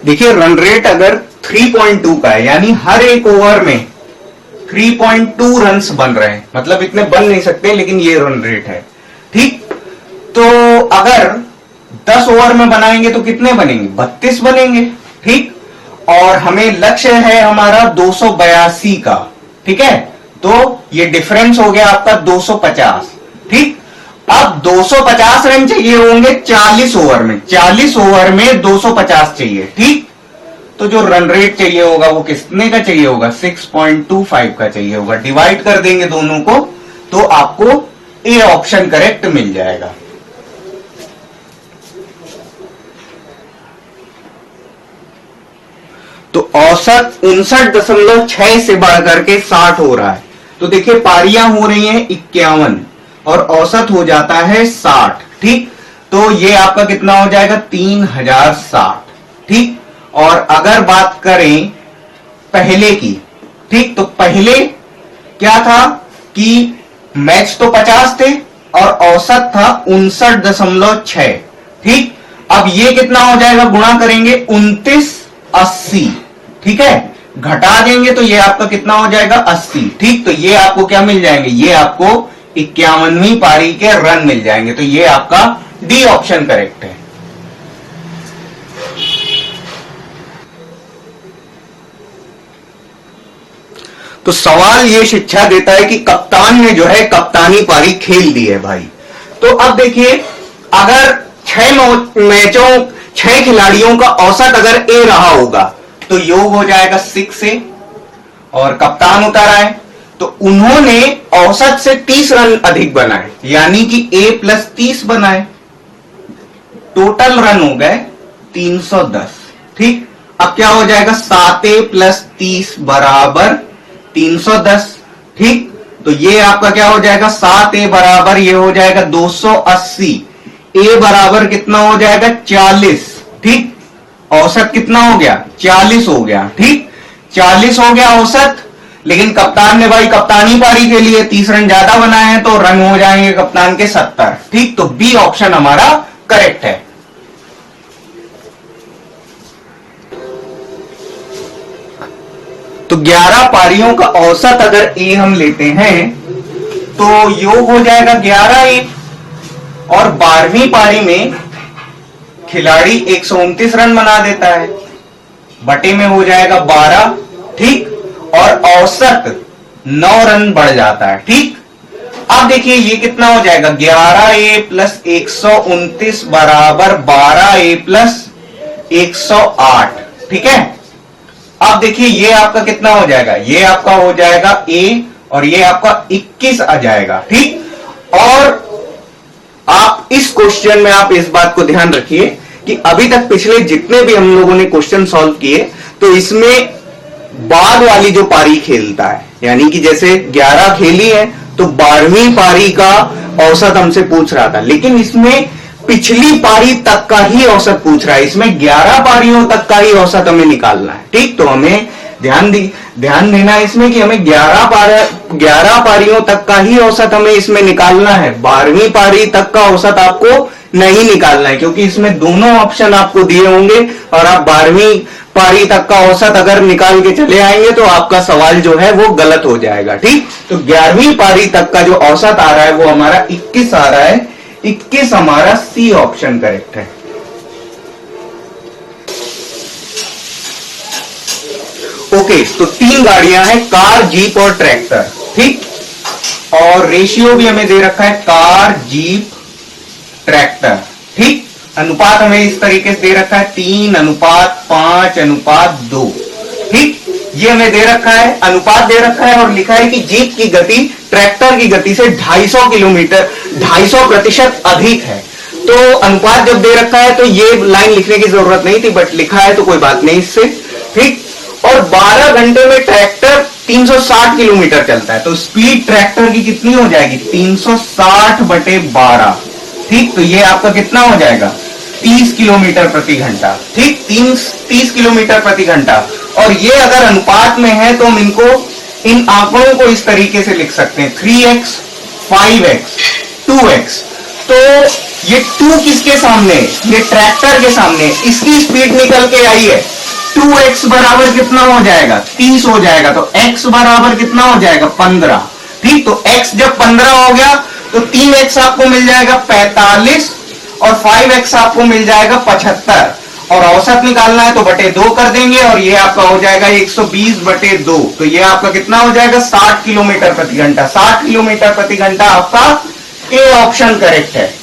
देखिए रन रेट अगर 3.2 का है, यानी हर एक ओवर में 3.2 रन्स बन रहे हैं, मतलब इतने बन नहीं सकते लेकिन ये रन रेट है, ठीक। तो अगर 10 ओवर में बनाएंगे तो कितने बनेंगे 32 बनेंगे, ठीक। और हमें लक्ष्य है हमारा 282 का, ठीक है। तो ये डिफरेंस हो गया आपका 250। ठीक, अब 250 रन चाहिए होंगे 40 ओवर में, 40 ओवर में 250 चाहिए। ठीक, तो जो रन रेट चाहिए होगा वो कितने का चाहिए होगा, 6.25 का चाहिए होगा। डिवाइड कर देंगे दोनों को तो आपको ए ऑप्शन करेक्ट मिल जाएगा। तो औसत 59.6 से बढ़कर के 60 हो रहा है। तो देखिए पारियां हो रही हैं 51 और औसत हो जाता है 60। ठीक, तो ये आपका कितना हो जाएगा, 3060। ठीक, और अगर बात करें पहले की, ठीक, तो पहले क्या था कि मैच तो 50 थे और औसत था 59.6। ठीक, अब ये कितना हो जाएगा, गुणा करेंगे 2980। ठीक है, घटा देंगे तो ये आपका कितना हो जाएगा, 80। ठीक, तो ये आपको क्या मिल जाएंगे, ये आपको 51वीं पारी के रन मिल जाएंगे। तो ये आपका डी ऑप्शन करेक्ट है। तो सवाल ये शिक्षा देता है कि कप्तान ने जो है कप्तानी पारी खेल दी है भाई। तो अब देखिए, अगर 6 मैचों 6 खिलाड़ियों का औसत अगर ए रहा होगा तो योग हो जाएगा 6 ए, और कप्तान उतारा है तो उन्होंने औसत से 30 रन अधिक बनाए, यानी कि ए प्लस 30 बनाए, टोटल रन हो गए 310। ठीक, अब क्या हो जाएगा, 7 ए प्लस 30 बराबर 310। ठीक, तो ये आपका क्या हो जाएगा, 7 ए बराबर ये हो जाएगा 280, ए बराबर कितना हो जाएगा 40। ठीक, औसत कितना हो गया, 40 हो गया। ठीक, 40 हो गया औसत, लेकिन कप्तान ने भाई कप्तानी पारी के लिए 30 रन ज्यादा बनाए हैं तो रन हो जाएंगे कप्तान के 70। ठीक, तो बी ऑप्शन हमारा करेक्ट है। तो 11 पारियों का औसत अगर ए हम लेते हैं तो योग हो जाएगा 11 ए, और 12वीं पारी में खिलाड़ी 129 रन बना देता है, बटे में हो जाएगा 12। ठीक, और औसत 9 रन बढ़ जाता है। ठीक, अब देखिए ये कितना हो जाएगा, 11 ए प्लस 129 बराबर 12 ए प्लस 108। ठीक है, अब देखिए ये आपका कितना हो जाएगा, ये आपका हो जाएगा ए और ये आपका 21 आ जाएगा। ठीक, और आप इस क्वेश्चन में आप इस बात को ध्यान रखिए कि अभी तक पिछले जितने भी हम लोगों ने क्वेश्चन सॉल्व किए तो इसमें बाद वाली जो पारी खेलता है, यानी कि जैसे 11 खेली है तो 12वीं पारी का औसत हमसे पूछ रहा था, लेकिन इसमें पिछली पारी तक का ही औसत पूछ रहा है। इसमें 11 पारियों तक का ही औसत हमें निकालना है। ठीक, तो हमें ध्यान देना है इसमें कि हमें 11 पारियों तक का ही औसत हमें इसमें निकालना है। 12वीं पारी तक का औसत आपको नहीं निकालना है, क्योंकि इसमें दोनों ऑप्शन आपको दिए होंगे और आप 12वीं पारी तक का औसत अगर निकाल के चले आएंगे तो आपका सवाल जो है वो गलत हो जाएगा। ठीक, तो 11वीं पारी तक का जो औसत आ रहा है वो हमारा 21 आ रहा है। 21 हमारा सी ऑप्शन करेक्ट है। ओके, तो 3 गाड़ियां हैं, कार, जीप और ट्रैक्टर। ठीक, और रेशियो भी हमें दे रखा है, कार, जीप, ट्रैक्टर। ठीक, अनुपात हमें इस तरीके से दे रखा है 3:5:2। ठीक, ये हमें दे रखा है, अनुपात दे रखा है और लिखा है कि जीप की गति ट्रैक्टर की गति से 250% अधिक है। तो अनुपात जब दे रखा है तो ये लाइन लिखने की जरूरत नहीं थी, बट लिखा है तो कोई बात नहीं इससे। ठीक, और 12 घंटे में ट्रैक्टर 360 किलोमीटर चलता है, तो स्पीड ट्रैक्टर की कितनी हो जाएगी, 360/12। ठीक, तो ये आपका कितना हो जाएगा, 30 किलोमीटर प्रति घंटा। ठीक, 30 किलोमीटर प्रति घंटा। और ये अगर अनुपात में है तो हम इन आंकड़ों को इस तरीके से लिख सकते हैं, 3x, 5x, 2x। तो ये 2 किसके सामने, ये ट्रैक्टर के सामने, इसकी स्पीड निकल के आई है 2x बराबर कितना हो जाएगा, 30 हो जाएगा। तो x बराबर कितना हो जाएगा, 15। ठीक, तो x जब 15 हो गया तो 3x आपको मिल जाएगा 45 और 5x आपको मिल जाएगा 75। और औसत निकालना है तो बटे 2 कर देंगे और ये आपका हो जाएगा 120 बटे 2। तो ये आपका कितना हो जाएगा 60 किलोमीटर प्रति घंटा। 60 किलोमीटर प्रति घंटा आपका ए ऑप्शन करेक्ट है।